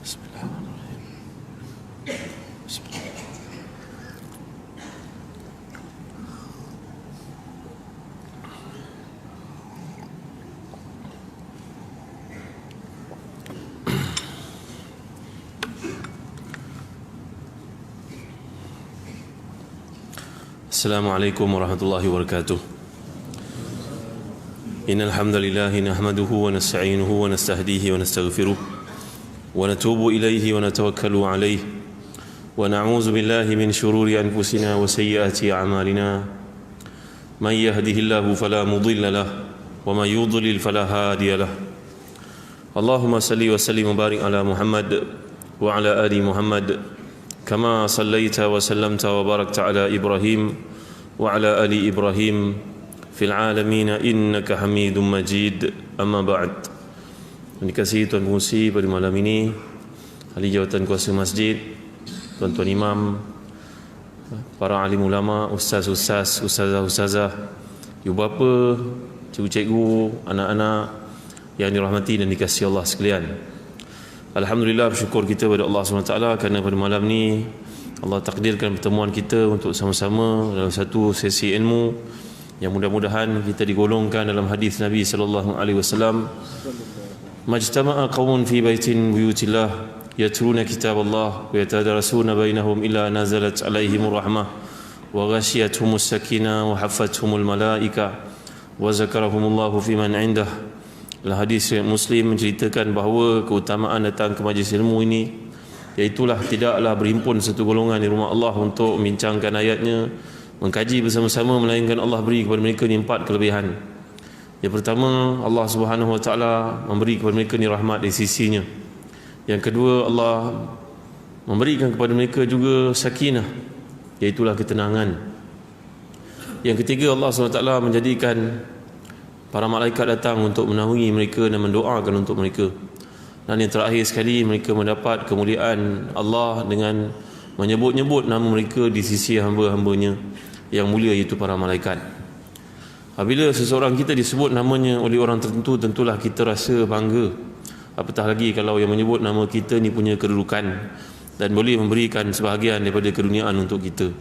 Bismillahirrahmanirrahim. Bismillah. Assalamualaikum warahmatullahi wabarakatuh. Innal hamdalillah nahmaduhu wa nasta'inuhu wa nastahdihi wa nastaghfiruh wa natubu ilayhi wa natawakkalu alayhi wa na'udzu billahi min shururi anfusina wa sayyiati a'malina. Man yahdihillahu fala mudilla lahu wa man yudlil fala hadiya lahu. Allahumma salli wa sallim wa barik ala Muhammad wa ala ali Muhammad kama sallaita wa sallamta wa barakta ala Ibrahim wa ala ali Ibrahim fil alamin innaka Hamidum Majid. Amma ba'd. Dikasihi Tuan Pengurusi pada malam ini, ahli jawatan kuasa masjid, tuan-tuan imam, para alim ulama, ustaz-ustaz, ustazah-ustazah, ibu bapa, cikgu-cikgu, anak-anak yang dirahmati dan dikasihi Allah sekalian. Alhamdulillah, bersyukur kita kepada Allah SWT kerana pada malam ni Allah takdirkan pertemuan kita untuk sama-sama dalam satu sesi ilmu yang mudah-mudahan kita digolongkan dalam hadis Nabi sallallahu alaihi wasallam, majtama'a qaumun fi baitin buyutillah yatluna kitaballah wa yatadarasuna bainahum illa nazalat alaihimur rahmah wa ghashiyatuhumus sakinah wa haffathumul malaika wa zakarahumullahu fi man 'indah. Dalam hadis Muslim menceritakan bahawa keutamaan datang ke majlis ilmu ini iaitulah tidaklah berhimpun satu golongan di rumah Allah untuk membincangkan ayatnya, mengkaji bersama-sama, melainkan Allah beri kepada mereka ni 4 kelebihan. Yang pertama, Allah Subhanahu Wa Taala memberi kepada mereka ni rahmat di sisinya. Yang kedua, Allah memberikan kepada mereka juga sakinah, iaitulah ketenangan. Yang ketiga, Allah SWT menjadikan para malaikat datang untuk menaungi mereka dan mendoakan untuk mereka. Dan yang terakhir sekali, mereka mendapat kemuliaan Allah dengan menyebut-nyebut nama mereka di sisi hamba-hambanya yang mulia, iaitu para malaikat. Apabila seseorang kita disebut namanya oleh orang tertentu, tentulah kita rasa bangga. Apatah lagi kalau yang menyebut nama kita ni punya kedudukan dan boleh memberikan sebahagian daripada keduniaan untuk kita.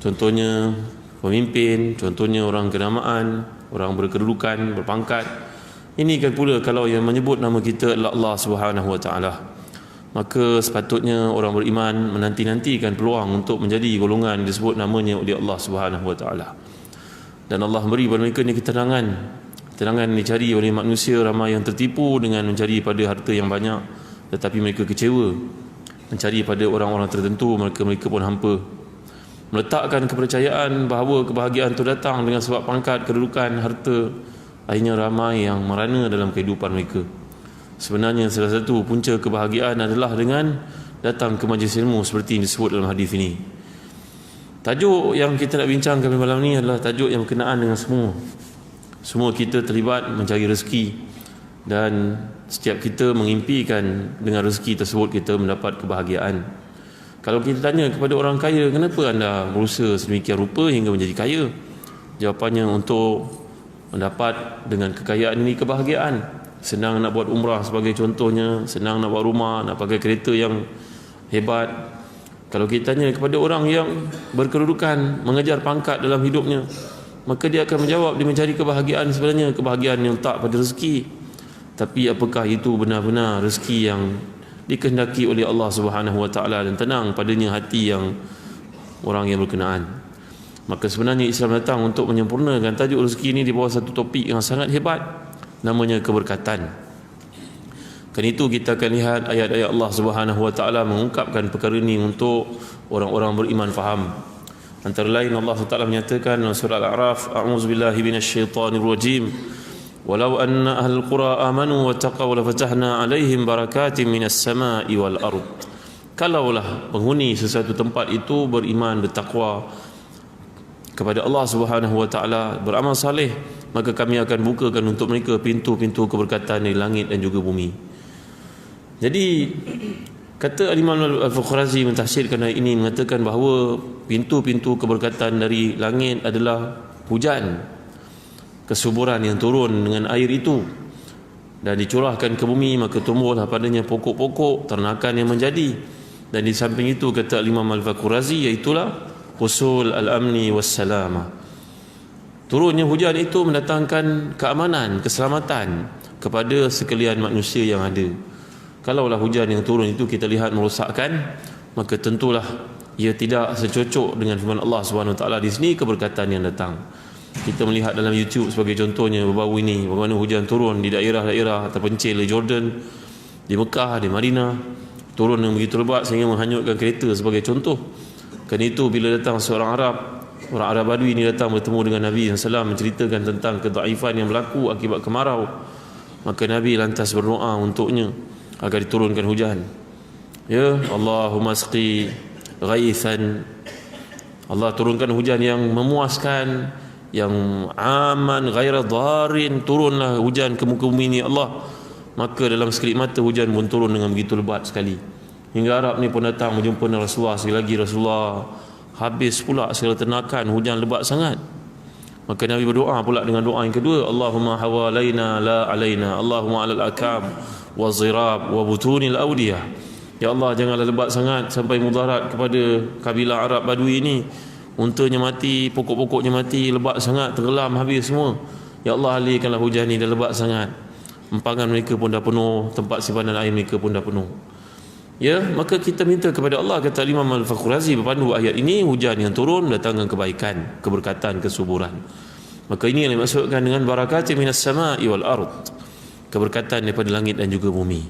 Contohnya pemimpin, contohnya orang kenamaan, orang berkedudukan, berpangkat. Ini kan pula kalau yang menyebut nama kita adalah Allah Subhanahu Wa Taala. Maka sepatutnya orang beriman menanti-nantikan peluang untuk menjadi golongan disebut namanya oleh Allah Subhanahu Wa Taala. Dan Allah beri kepada mereka ni ketenangan. Ketenangan dicari oleh manusia ramai yang tertipu dengan mencari pada harta yang banyak, tetapi mereka kecewa. Mencari pada orang-orang tertentu, mereka pun hampa. Meletakkan kepercayaan bahawa kebahagiaan itu datang dengan sebab pangkat, kedudukan, harta, akhirnya ramai yang merana dalam kehidupan mereka. Sebenarnya salah satu punca kebahagiaan adalah dengan datang ke majlis ilmu seperti yang disebut dalam hadis ini. Tajuk yang kita nak bincangkan malam ini adalah tajuk yang berkenaan dengan semua kita terlibat mencari rezeki, dan setiap kita mengimpikan dengan rezeki tersebut kita mendapat kebahagiaan. Kalau kita tanya kepada orang kaya, kenapa anda berusaha sedemikian rupa hingga menjadi kaya? Jawapannya untuk mendapat dengan kekayaan ini kebahagiaan. Senang nak buat umrah sebagai contohnya, senang nak buat rumah, nak pakai kereta yang hebat. Kalau kita tanya kepada orang yang berkedudukan, mengejar pangkat dalam hidupnya, maka dia akan menjawab dia mencari kebahagiaan, sebenarnya kebahagiaan yang tak pada rezeki. Tapi apakah itu benar-benar rezeki yang dikehendaki oleh Allah Subhanahu Wa Taala dan tenang padanya hati yang orang yang berkenaan? Maka sebenarnya Islam datang untuk menyempurnakan tajuk rezeki ini di bawah satu topik yang sangat hebat, namanya keberkatan. Kan itu kita akan lihat ayat-ayat Allah Subhanahu Wa Taala mengungkapkan perkara ini untuk orang-orang beriman faham. Antara lain Allah SWT menyatakan dalam surah Al-A'raf, a'udzubillahi minasyaitonir rajim, walau anna ahlul qura amanu wattaqaw lafatahna 'alaihim barakatin minas sama'i wal ard. Kalaulah penghuni sesuatu tempat itu beriman, bertakwa kepada Allah Subhanahu Wa Taala, beramal saleh, maka kami akan bukakan untuk mereka pintu-pintu keberkatan di langit dan juga bumi. Jadi kata Imam Al-Fakhrazi mentafsirkan ayat ini, mengatakan bahawa pintu-pintu keberkatan dari langit adalah hujan, kesuburan yang turun dengan air itu. dan dicurahkan ke bumi, maka tumbuhlah padanya pokok-pokok, ternakan yang menjadi. Dan di samping itu kata Imam Al-Faqurazi, iaitulah husul al-amni was-salamah. Turunnya hujan itu mendatangkan keamanan, keselamatan kepada sekalian manusia yang ada. Kalaulah hujan yang turun itu kita lihat merosakkan, maka tentulah ia tidak secocok dengan firman Allah Subhanahu Wa Taala di sini, keberkatan yang datang. Kita melihat dalam YouTube sebagai contohnya baru-baru ini bagaimana hujan turun di daerah-daerah terpencil di Jordan, di Mekah, di Madinah, turun yang begitu lebat sehingga menghanyutkan kereta sebagai contoh. Kerana itu bila datang seorang orang Arab Badui ini datang bertemu dengan Nabi SAW, menceritakan tentang kedaifan yang berlaku akibat kemarau, maka Nabi lantas berdoa untuknya agar diturunkan hujan. Ya, Allahumma asqi ghaithan, Allah turunkan hujan yang memuaskan, yang aman ghaira dharin. Turunlah hujan ke muka bumi ini Allah. Maka dalam sekelip mata hujan pun turun dengan begitu lebat sekali, hingga Arab ni pun datang menjumpa Rasulullah. Sekali lagi Rasulullah, habis pula segala ternakan, hujan lebat sangat. Maka Nabi berdoa pula dengan doa yang kedua, Allahumma hawalaina la alaina, Allahumma alal akam wa zirab wa butunil awdiyah. Ya Allah, janganlah lebat sangat sampai mudarat kepada kabilah Arab Badui ini. Untanya mati, pokok-pokoknya mati, lebat sangat, tenggelam habis semua. Ya Allah, alihkanlah hujan ini, dah lebat sangat. Empangan mereka pun dah penuh, tempat simpanan air mereka pun dah penuh. Ya, maka kita minta kepada Allah, kata Imam Al-Faqurazi berpandu ayat ini, hujan yang turun datangkan kebaikan, keberkatan, kesuburan. Maka ini yang dimaksudkan dengan barakati minas sama'i wal ard, keberkatan daripada langit dan juga bumi.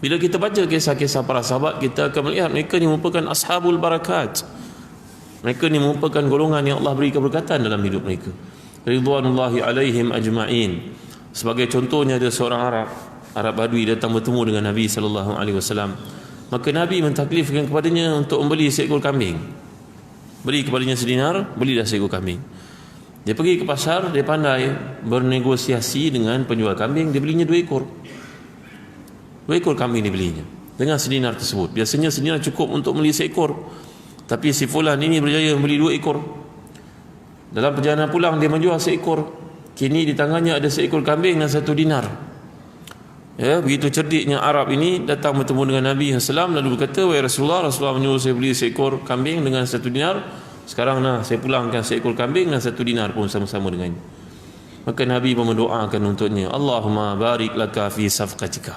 Bila kita baca kisah-kisah para sahabat, kita akan melihat mereka ni merupakan ashabul barakat. Mereka ni merupakan golongan yang Allah beri keberkatan dalam hidup mereka, ridwanullahi alaihim ajma'in. Sebagai contohnya, ada seorang Arab Badui datang bertemu dengan Nabi SAW. Maka Nabi mentaklifkan kepadanya untuk membeli seekor kambing. Beri kepadanya sedinar, belilah seekor kambing. Dia pergi ke pasar, dia pandai bernegosiasi dengan penjual kambing. Dia belinya 2 ekor. 2 ekor kambing dibelinya dengan sedinar tersebut. Biasanya sedinar cukup untuk beli seekor, tapi si fulan ini berjaya membeli 2 ekor. Dalam perjalanan pulang dia menjual seekor. Kini di tangannya ada seekor kambing dan 1 dinar. Ya, begitu cerdiknya Arab ini datang bertemu dengan Nabi SAW, lalu berkata, wahai Rasulullah, Rasulullah menyuruh saya beli seekor kambing dengan 1 dinar. Sekarang saya pulangkan seekor kambing dan 1 dinar pun sama-sama dengannya. Maka Nabi pun mendoakan untuknya, Allahumma barik laka fi safqatika.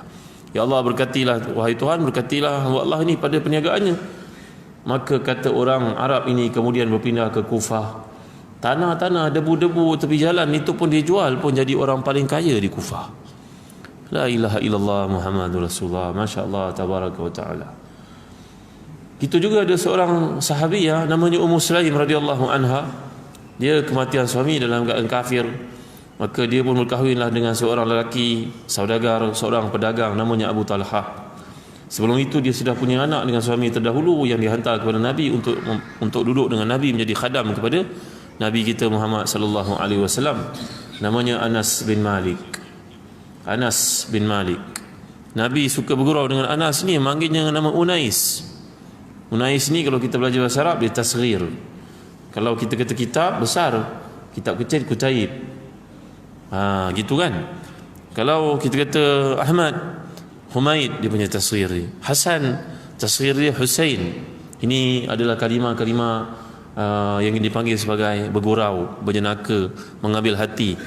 Ya Allah, berkatilah, wahai Tuhan, berkatilah Allah ini pada perniagaannya. Maka kata orang Arab ini kemudian berpindah ke Kufah. Tanah-tanah, debu-debu tepi jalan itu pun dijual, pun jadi orang paling kaya di Kufah. La ilaha illallah Muhammadur Rasulullah. Masya Allah, tabaraka wa ta'ala. Itu juga ada seorang sahabiah namanya Ummu Sulaim radhiyallahu anha. Dia kematian suami dalam keadaan kafir. Maka dia pun berkahwinlah dengan seorang lelaki saudagar, seorang pedagang namanya Abu Talha. Sebelum itu dia sudah punya anak dengan suami terdahulu yang dihantar kepada Nabi untuk duduk dengan Nabi, menjadi khadam kepada Nabi kita Muhammad sallallahu alaihi wasallam. Namanya Anas bin Malik. Anas bin Malik. Nabi suka bergurau dengan Anas ni, manggilnya dengan nama Unais. Unais ni kalau kita belajar bahasa Arab dia tasghir. Kalau kita kata kitab besar, kitab kecil kutaib. Gitu kan. Kalau kita kata Ahmad, Humaid, dia punya tasghir dia. Hasan, tasghir dia Husain. Ini adalah kalimah-kalimah yang dipanggil sebagai bergurau, berjenaka, mengambil hati.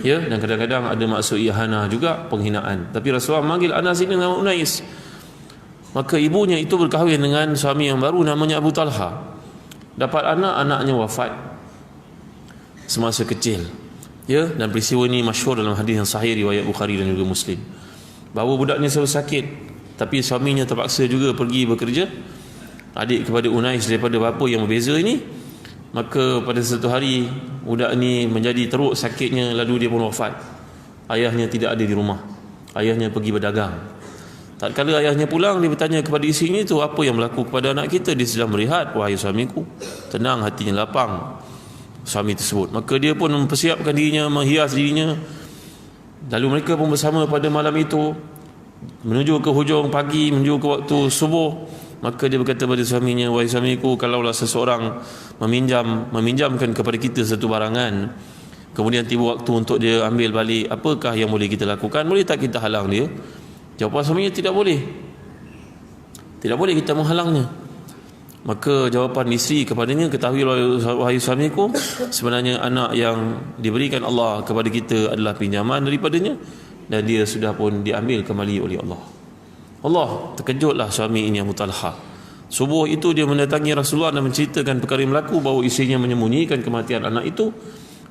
Ya, dan kadang-kadang ada maksud ihanah juga, penghinaan. Tapi Rasulullah manggil Anas ini nama Unais. Maka ibunya itu berkahwin dengan suami yang baru namanya Abu Talha. Dapat anak, anaknya wafat semasa kecil. Ya, dan peristiwa ini masyhur dalam hadis yang sahih riwayat Bukhari dan juga Muslim. Bahawa budaknya selalu sakit, tapi suaminya terpaksa juga pergi bekerja. Adik kepada Unais daripada bapa yang berbeza ini. Maka pada satu hari budak ni menjadi teruk sakitnya, lalu dia pun wafat. Ayahnya tidak ada di rumah. Ayahnya pergi berdagang. Tatkala ayahnya pulang, dia bertanya kepada isteri itu, apa yang berlaku kepada anak kita? Dia sedang berehat. Wahai suamiku, tenang, hatinya lapang suami tersebut. Maka dia pun mempersiapkan dirinya, menghias dirinya. Lalu mereka pun bersama pada malam itu menuju ke hujung pagi, menuju ke waktu subuh. Maka dia berkata pada suaminya, wahai suamiku, kalaulah seseorang meminjamkan kepada kita satu barangan, kemudian tiba waktu untuk dia ambil balik, apakah yang boleh kita lakukan? Boleh tak kita halang dia? Jawapan suaminya, tidak boleh. Tidak boleh kita menghalangnya. Maka jawapan isteri kepadanya, ketahuilah wahai suamiku, sebenarnya anak yang diberikan Allah kepada kita adalah pinjaman daripadanya, dan dia sudah pun diambil kembali oleh Allah. Allah, terkejutlah suami ini, Abu Talha. Subuh itu dia mendatangi Rasulullah dan menceritakan perkara yang berlaku, bahawa isterinya menyembunyikan kematian anak itu,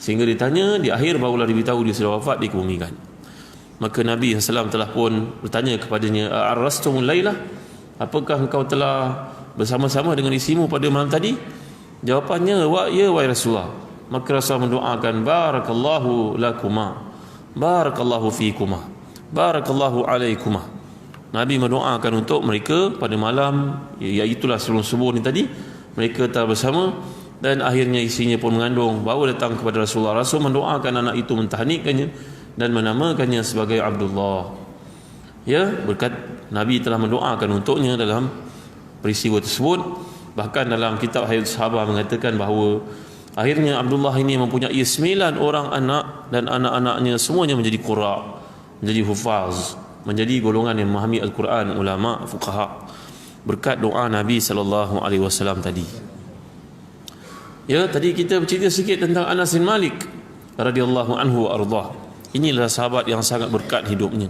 sehingga ditanya, di akhir barulah diberitahu dia sudah wafat, dikebumikan. Maka Nabi SAW telah pun bertanya kepadanya, arrastumul lailah, apakah engkau telah bersama-sama dengan isimu pada malam tadi? Jawapannya, ya wahai Rasulullah. Maka Rasulullah mendoakan, barakallahu lakuma, barakallahu fikuma, barakallahu alaikuma. Nabi mendoakan untuk mereka pada malam, iaitulah sebelum subuh ni tadi, mereka telah bersama, dan akhirnya isinya pun mengandung, baru datang kepada Rasulullah. Rasul mendoakan anak itu, mentahnikkannya dan menamakannya sebagai Abdullah. Ya, berkat Nabi telah mendoakan untuknya dalam peristiwa tersebut. Bahkan dalam kitab Hayat Sahabah mengatakan bahawa akhirnya Abdullah ini mempunyai 9 orang anak, dan anak-anaknya semuanya menjadi qura, menjadi hufaz, menjadi golongan yang memahami Al-Quran, ulama, fuqaha, berkat doa Nabi SAW tadi. Ya, tadi kita bercerita sikit tentang Anas bin Malik radhiyallahu anhu wa ardah. Inilah sahabat yang sangat berkat hidupnya,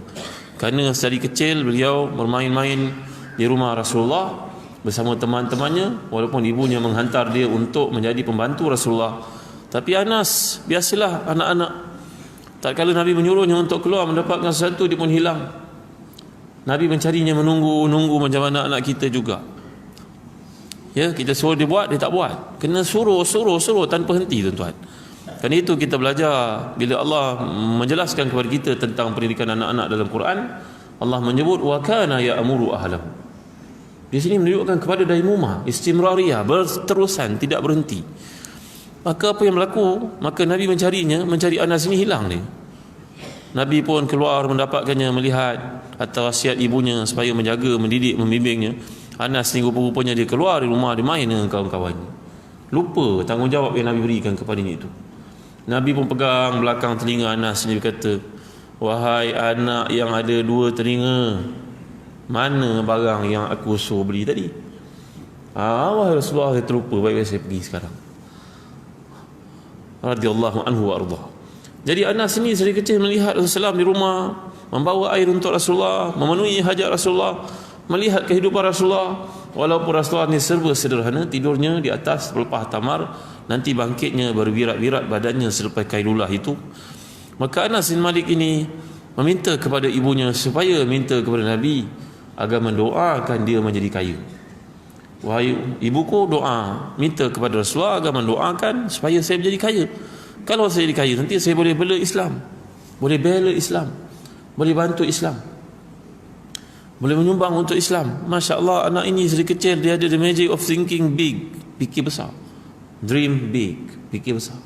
kerana dari kecil beliau bermain-main di rumah Rasulullah bersama teman-temannya, walaupun ibunya menghantar dia untuk menjadi pembantu Rasulullah. Tapi Anas, biasalah anak-anak, tak kala Nabi menyuruhnya untuk keluar mendapatkan sesuatu, dia pun hilang. Nabi mencarinya, menunggu macam mana anak kita juga. Ya, kita suruh dia buat, dia tak buat. Kena suruh tanpa henti, tuan-tuan. Kerana itu kita belajar, bila Allah menjelaskan kepada kita tentang pendidikan anak-anak dalam Quran, Allah menyebut wa kana ya'muru ahlahu. Di sini menunjukkan kepada daimumah, istimrariyah, berterusan, tidak berhenti. Maka apa yang berlaku? Maka Nabi mencari Anas ini, hilang dia. Nabi pun keluar mendapatkannya, melihat atas wasiat ibunya supaya menjaga, mendidik, membimbingnya. Anas ni rupa-rupanya dia keluar dari rumah, dia main dengan kawan-kawannya. Lupa tanggungjawab yang Nabi berikan kepadanya itu. Nabi pun pegang belakang telinga Anas ni, berkata, wahai anak yang ada 2 telinga, mana barang yang aku suruh beli tadi? Wahai Rasulullah, saya terlupa, baik-baik saya pergi sekarang. Radhiyallahu anhu wa ardah. Jadi Anas ini dari kecil melihat Rasulullah di rumah, membawa air untuk Rasulullah, memenuhi hajat Rasulullah, melihat kehidupan Rasulullah. Walaupun Rasulullah ni serba sederhana, tidurnya di atas pelepah tamar, nanti bangkitnya bervirat-virat badannya selepas kailulah itu. Maka Anas bin Malik ini meminta kepada ibunya supaya minta kepada Nabi agar mendoakan dia menjadi kaya. Wahai ibuku, doa, minta kepada Rasulullah agar mendoakan supaya saya menjadi kaya. Kalau saya jadi kaya, nanti saya boleh bela Islam, boleh bela Islam, boleh bantu Islam, boleh menyumbang untuk Islam. Masya Allah, anak ini dari kecil dia ada the magic of thinking big, fikir besar, dream big, fikir besar.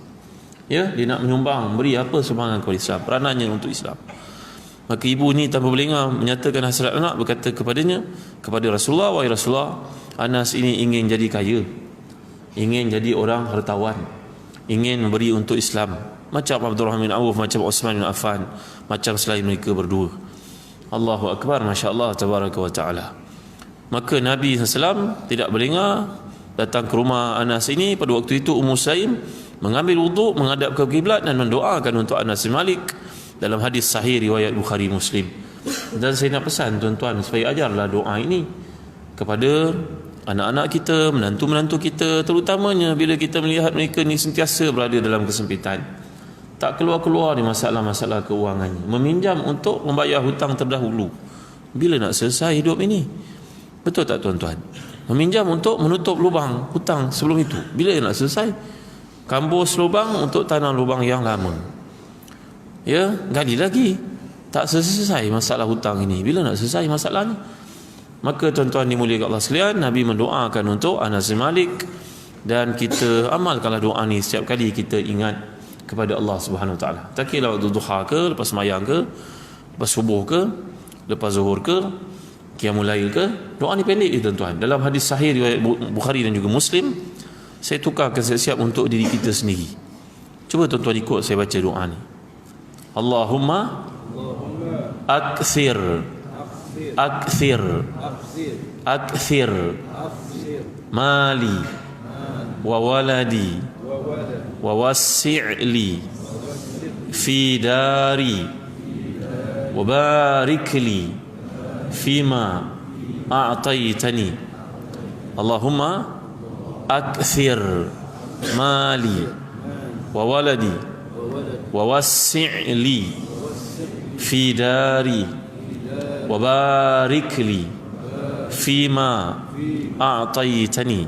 Ya, dia nak menyumbang, beri apa sumbangan kepada Islam, peranannya untuk Islam. Maka ibu ni tanpa berlengah menyatakan hasrat anak, berkata kepadanya, kepada Rasulullah, wahai Rasulullah, Anas ini ingin jadi kaya, ingin jadi orang hartawan, ingin memberi untuk Islam, macam Abdurrahman bin Auf, macam Uthman bin Affan, macam selain mereka berdua. Allahu Akbar, Masya Allah, Tabaraka wa Ta'ala. Maka Nabi SAW tidak berlengah, datang ke rumah Anas ini. Pada waktu itu Ummu Saim mengambil wuduk, menghadap ke kiblat dan mendoakan untuk Anas bin Malik dalam hadis sahih riwayat Bukhari Muslim. Dan saya nak pesan tuan-tuan supaya ajarlah doa ini kepada anak-anak kita, menantu-menantu kita, terutamanya bila kita melihat mereka ni sentiasa berada dalam kesempitan, tak keluar-keluar di masalah-masalah keuangannya, meminjam untuk membayar hutang terdahulu. Bila nak selesai hidup ini? Betul tak tuan-tuan? Meminjam untuk menutup lubang hutang sebelum itu. Bila nak selesai? Kambus lubang untuk tanam lubang yang lama. Ya, gali lagi. Tak selesai masalah hutang ini. Bila nak selesai masalahnya? Maka tuan-tuan dimuliakan Allah sekalian, Nabi mendoakan untuk Anas bin Malik, dan kita amalkanlah doa ni setiap kali kita ingat kepada Allah Subhanahu Wa Taala. Tak kira waktu duha ke, lepas sembahyang ke, lepas subuh ke, lepas zuhur ke, qiyamul lail ke, doa ni pendek je tuan-tuan. Dalam hadis sahih riwayat Bukhari dan juga Muslim, saya tukarkan siap-siap untuk diri kita sendiri. Cuba tuan-tuan ikut saya baca doa ni. Allahumma akthir mali wa waladi wa wassi'li fi dari wa barik li fima a'taytani. Allahumma akthir mali wa waladi wa wassi'li fi dari wa barik li fima a'taytani.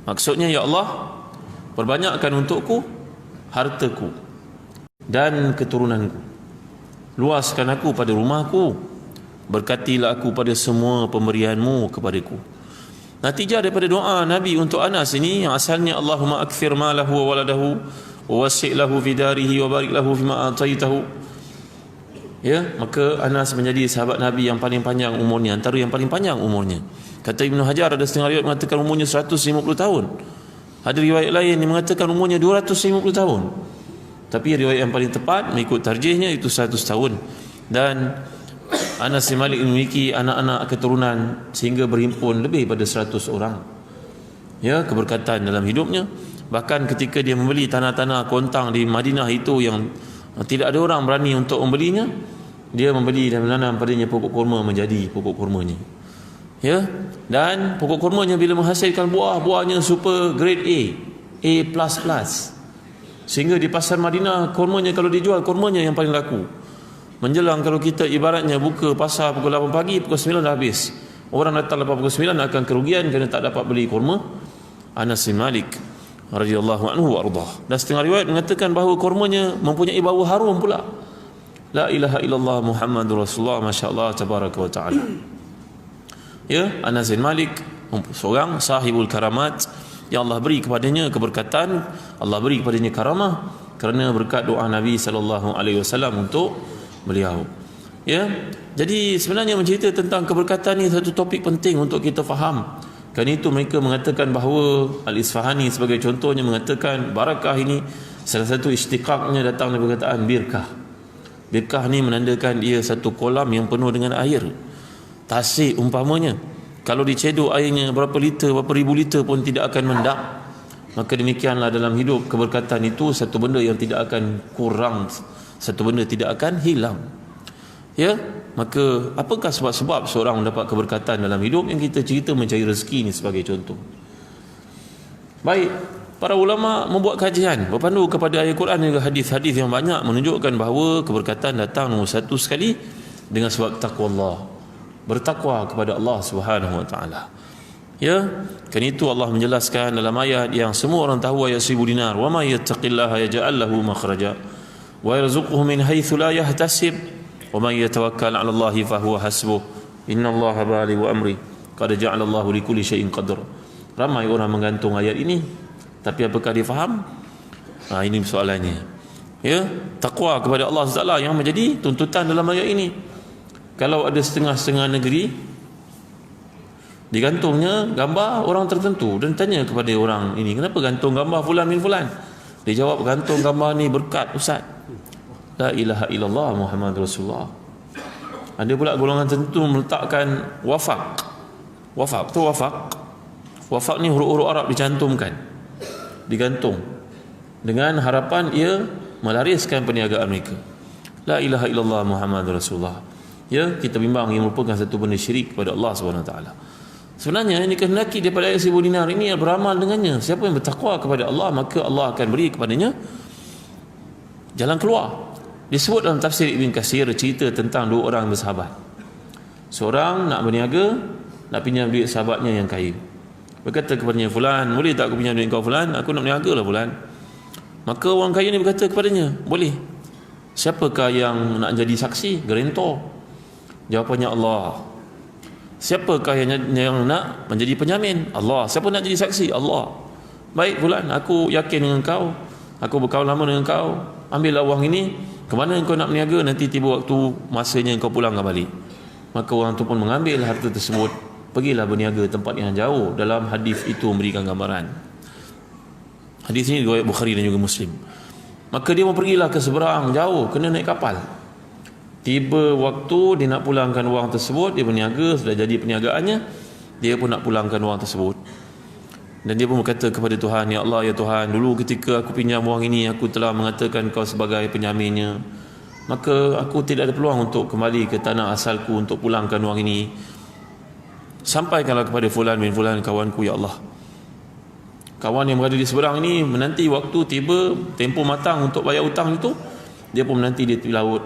Maksudnya, ya Allah, perbanyakkan untukku hartaku dan keturunanku, luaskan aku pada rumahku, berkatilah aku pada semua pemberianmu kepadaku. Natijah daripada doa Nabi untuk Anas ini yang asalnya Allahumma akthir malahu wa waladahu wa wasi' lahu fi darihi wa barik lahu fima ataitahu, ya, maka Anas menjadi sahabat Nabi yang paling panjang umurnya, antara yang paling panjang umurnya. Kata Ibnu Hajar, ada setengah riwayat mengatakan umurnya 150 tahun. Ada riwayat lain yang mengatakan umurnya 250 tahun. Tapi riwayat yang paling tepat mengikut tarjihnya itu 100 tahun. Dan Anas bin Malik memiliki anak-anak keturunan sehingga berhimpun lebih pada 100 orang. Ya, keberkatan dalam hidupnya. Bahkan ketika dia membeli tanah-tanah kontang di Madinah itu yang tidak ada orang berani untuk membelinya, dia membeli dan menanam padanya pokok kurma menjadi pokok kurmanya. Ya, dan pokok kurmanya bila menghasilkan buah, buahnya super grade A++. Sehingga di pasar Madinah kurmanya, kalau dijual, kurmanya yang paling laku. Menjelang kalau kita ibaratnya buka pasar pukul 8 pagi, pukul 9 dah habis. Orang datang lepas pukul 9 akan kerugian kerana tak dapat beli kurma. Anas bin Malik radhiyallahu anhu wa ardah. Dan setengah riwayat mengatakan bahawa kurmanya mempunyai bau harum pula. La ilaha illallah Muhammadur Rasulullah, masya-Allah tabaraka wa taala. Ya, Anas bin Malik seorang sahibul karamat yang Allah beri kepadanya keberkatan, Allah beri kepadanya karamah kerana berkat doa Nabi sallallahu alaihi wasallam untuk beliau. Ya, jadi sebenarnya mencerita tentang keberkatan ni satu topik penting untuk kita faham. Kerana itu mereka mengatakan bahawa Al-Isfahani sebagai contohnya mengatakan barakah ini salah satu istiqaqnya datang dari perkataan birkah. Birkah ni menandakan ia satu kolam yang penuh dengan air. Tasik umpamanya, kalau dicedok airnya berapa liter, berapa ribu liter pun tidak akan mendap. Maka demikianlah dalam hidup, keberkatan itu satu benda yang tidak akan kurang, satu benda tidak akan hilang. Ya, maka apakah sebab-sebab seorang mendapat keberkatan dalam hidup yang kita cerita mencari rezeki ni sebagai contoh. Baik, para ulama membuat kajian berpandu kepada ayat Quran dan hadis-hadis yang banyak menunjukkan bahawa keberkatan datang nombor satu sekali dengan sebab takwa Allah, bertakwa kepada Allah Subhanahu wa taala. Ya, kan itu Allah menjelaskan dalam ayat yang semua orang tahu, ayat 1000 dinar, wa may yattaqillaha yaj'al lahu makhraja wa yarzuqhu min haitsu la yahtasib wa may yatawakkal 'ala Allahi fa huwa hasbuh innallaha balighu amri qad ja'ala Allahu likulli syai'in qadra. Ramai orang menggantung ayat ini, tapi apakah dia faham? Ini soalannya. Ya, takwa kepada Allah Taala yang menjadi tuntutan dalam ayat ini. Kalau ada setengah-setengah negeri digantungnya gambar orang tertentu dan tanya kepada orang ini, kenapa gantung gambar fulan bin fulan? Dia jawab, gantung gambar ni berkat ustaz. La ilaha illallah Muhammad Rasulullah. Ada pula golongan tertentu meletakkan wafaq. Wafaq tu wafaq. Wafaq ni huruf-huruf Arab dicantumkan, digantung dengan harapan ia melariskan perniagaan mereka. La ilaha illallah Muhammad Rasulullah. Ya, kita bimbang yang merupakan satu benda syirik kepada Allah SWT. Sebenarnya ini kehendaki daripada ayat 1000 dinar ini beramal dengannya. Siapa yang bertakwa kepada Allah, maka Allah akan beri kepadanya jalan keluar. Disebut dalam tafsir Ibn Katsir cerita tentang dua orang bersahabat. Seorang nak berniaga, nak pinjam duit sahabatnya yang kaya. Berkata kepadanya, fulan, boleh tak aku pinjam duit kau fulan? Aku nak berniaga lah fulan. Maka orang kaya ni berkata kepadanya, boleh. Siapakah yang nak jadi saksi, garantor? Jawapannya Allah. Siapakah yang nak menjadi penjamin? Allah. Siapa nak jadi saksi? Allah. Baik fulan, aku yakin dengan kau, aku berkawan lama dengan kau, ambillah wang ini, ke mana kau nak berniaga, nanti tiba waktu masanya kau pulang kembali. Maka orang tu pun mengambil harta tersebut, pergilah berniaga tempat yang jauh. Dalam hadis itu memberikan gambaran. Hadis ini riwayat Bukhari dan juga Muslim. Maka dia mau pergilah ke seberang jauh, kena naik kapal. Tiba waktu dia nak pulangkan wang tersebut, dia berniaga, sudah jadi perniagaannya, dia pun nak pulangkan wang tersebut. Dan dia pun berkata kepada Tuhan, ya Allah, ya Tuhan, dulu ketika aku pinjam wang ini, aku telah mengatakan kau sebagai penjaminnya, maka aku tidak ada peluang untuk kembali ke tanah asalku untuk pulangkan wang ini. Sampaikanlah kepada fulan bin fulan kawanku, ya Allah. Kawan yang berada di seberang ini menanti waktu tiba, tempoh matang untuk bayar hutang itu, dia pun menanti di tepi laut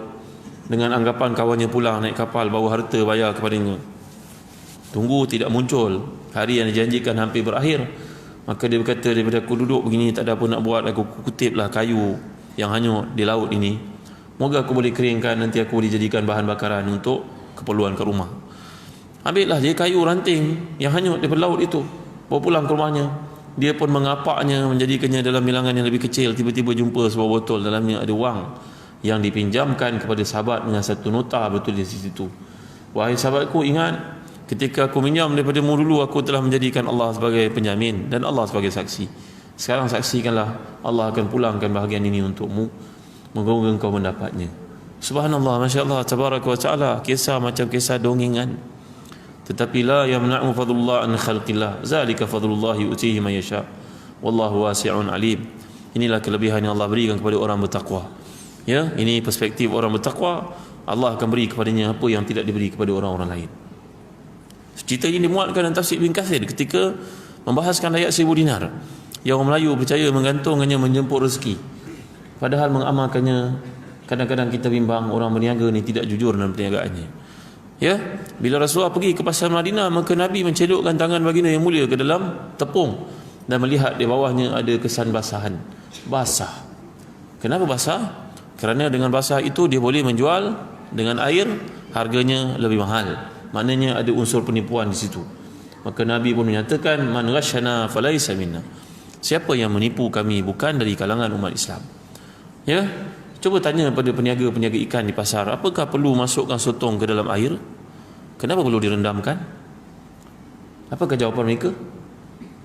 dengan anggapan kawannya pulang naik kapal bawa harta bayar kepadanya. Tunggu tidak muncul, hari yang dijanjikan hampir berakhir. Maka dia berkata, daripada aku duduk begini tak ada apa nak buat, aku kutiplah kayu yang hanyut di laut ini. Moga aku boleh keringkan, nanti aku boleh jadikan bahan bakaran untuk keperluan ke rumah. Ambillah dia kayu ranting yang hanyut daripada laut itu, bawa pulang ke rumahnya. Dia pun mengapaknya, menjadikannya dalam bilangan yang lebih kecil. Tiba-tiba jumpa sebuah botol, dalamnya ada wang yang dipinjamkan kepada sahabat dengan satu nota betul di situ. Wahai sahabatku, ingat ketika aku minjam daripada-mu dulu, aku telah menjadikan Allah sebagai penjamin dan Allah sebagai saksi. Sekarang saksikanlah, Allah akan pulangkan bahagian ini untukmu, moga-moga engkau mendapatnya. Subhanallah, Masya Allah, tabaraka wa ta'ala. Kisah macam kisah dongengan, tetapi la yamna'u fadlullah an khalqillah, zalika fadlullah yu'tihi man yasha, wallahu wasi'un alim. Inilah kelebihan yang Allah berikan kepada orang bertakwa. Ya, ini perspektif orang bertakwa. Allah akan beri kepadanya apa yang tidak diberi kepada orang-orang lain. Cerita ini dimuatkan dalam tafsir Ibn Kathir ketika membahaskan ayat 1000 dinar yang orang Melayu percaya menggantungannya menjemput rezeki, padahal mengamalkannya. Kadang-kadang kita bimbang orang berniaga ni tidak jujur dalam perniagaannya. Ya, bila Rasulullah pergi ke pasar Madinah, maka Nabi mencelupkan tangan baginda yang mulia ke dalam tepung dan melihat di bawahnya ada kesan basahan. Basah. Kenapa basah? Kerana dengan basah itu dia boleh menjual dengan air, harganya lebih mahal. Maknanya ada unsur penipuan di situ. Maka Nabi pun menyatakan, man ghashana falaysa minna. Siapa yang menipu kami bukan dari kalangan umat Islam. Ya, coba tanya pada peniaga-peniaga ikan di pasar, apakah perlu masukkan sotong ke dalam air? Kenapa perlu direndamkan? Apakah jawapan mereka?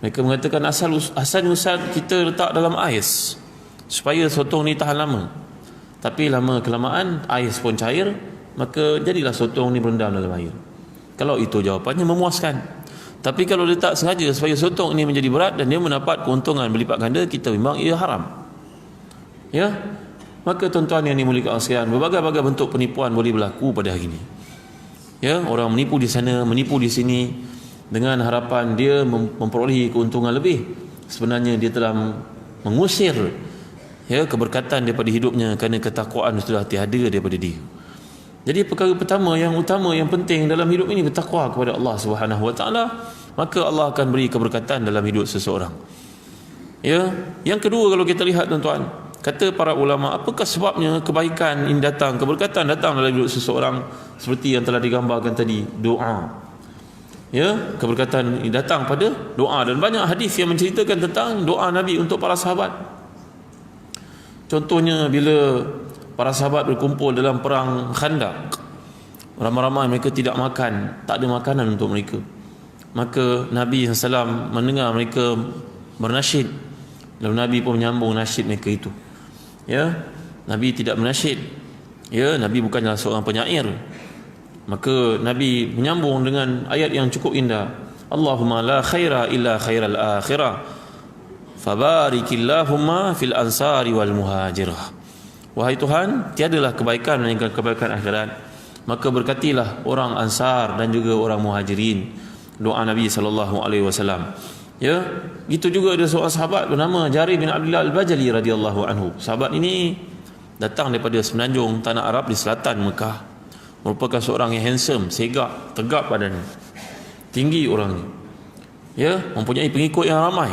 Mereka mengatakan asalnya Ustaz, kita letak dalam ais supaya sotong ni tahan lama. Tapi lama kelamaan ais pun cair, maka jadilah sotong ni berendam dalam air. Kalau itu jawapannya memuaskan. Tapi kalau letak sengaja supaya sotong ini menjadi berat dan dia mendapat keuntungan berlipat ganda, kita bimbang ia haram. Ya, maka tuan-tuan yang dimuliakan Allah sekalian, berbagai-bagai bentuk penipuan boleh berlaku pada hari ini. Ya, orang menipu di sana, menipu di sini dengan harapan dia memperolehi keuntungan lebih. Sebenarnya dia telah mengusir keberkatan daripada hidupnya kerana ketakwaan sudah tiada daripada dia. Jadi perkara pertama yang utama, yang penting dalam hidup ini bertakwa kepada Allah Subhanahu wa taala, maka Allah akan beri keberkatan dalam hidup seseorang. Ya, yang kedua, kalau kita lihat tuan-tuan, kata para ulama, apakah sebabnya kebaikan ini datang, keberkatan datang dalam hidup seseorang? Seperti yang telah digambarkan tadi, doa. Ya, keberkatan ini datang pada doa, dan banyak hadis yang menceritakan tentang doa Nabi untuk para sahabat. Contohnya bila para sahabat berkumpul dalam perang Khandaq, ramai-ramai mereka tidak makan, tak ada makanan untuk mereka. Maka Nabi SAW mendengar mereka bernasyid, lalu Nabi pun menyambung nasyid mereka itu. Ya, Nabi tidak menasyid. Ya, Nabi bukanlah seorang penyair. Maka Nabi menyambung dengan ayat yang cukup indah. Allahumma la khaira illa khairal akhirah, fabarikillahumma fil ansari wal muhajirah. Wahai Tuhan, tiadalah kebaikan melainkan kebaikan akhirat, maka berkatilah orang Ansar dan juga orang Muhajirin. Doa Nabi SAW. Ya, itu juga ada seorang sahabat bernama Jarir bin Abdullah Al-Bajali radhiyallahu anhu. Sahabat ini datang daripada semenanjung tanah Arab di selatan Mekah. Merupakan seorang yang handsome, segak, tegap badannya, tinggi orangnya. Ya, mempunyai pengikut yang ramai.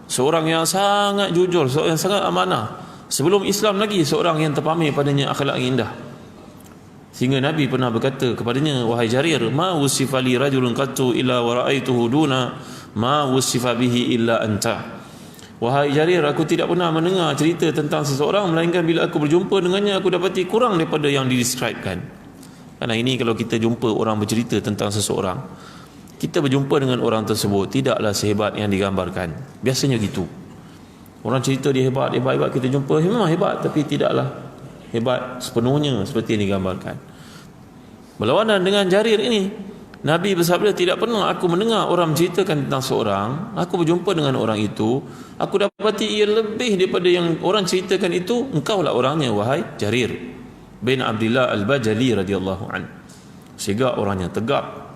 Seorang yang sangat jujur, seorang yang sangat amanah. Sebelum Islam lagi, seorang yang terpamer padanya akhlak yang indah. Sehingga Nabi pernah berkata kepadanya, wahai Jarir, ma wusifa li rajulun qattu illa wa ra'aituhu duna ma wusifa bihi illa anta. Wahai Jarir, aku tidak pernah mendengar cerita tentang seseorang melainkan bila aku berjumpa dengannya, aku dapati kurang daripada yang didescribekan. Karena ini kalau kita jumpa orang bercerita tentang seseorang, kita berjumpa dengan orang tersebut tidaklah sehebat yang digambarkan. Biasanya gitu. Orang cerita dia hebat, kita jumpa memang hebat, tapi tidaklah hebat sepenuhnya seperti yang digambarkan. Berlawanan dengan Jarir ini, Nabi bersabda, tidak pernah aku mendengar orang menceritakan tentang seorang, aku berjumpa dengan orang itu, aku dapati ia lebih daripada yang orang ceritakan itu, engkaulah orangnya wahai Jarir bin Abdullah Al-Bajali radhiyallahu anhu. Sehingga orangnya tegap,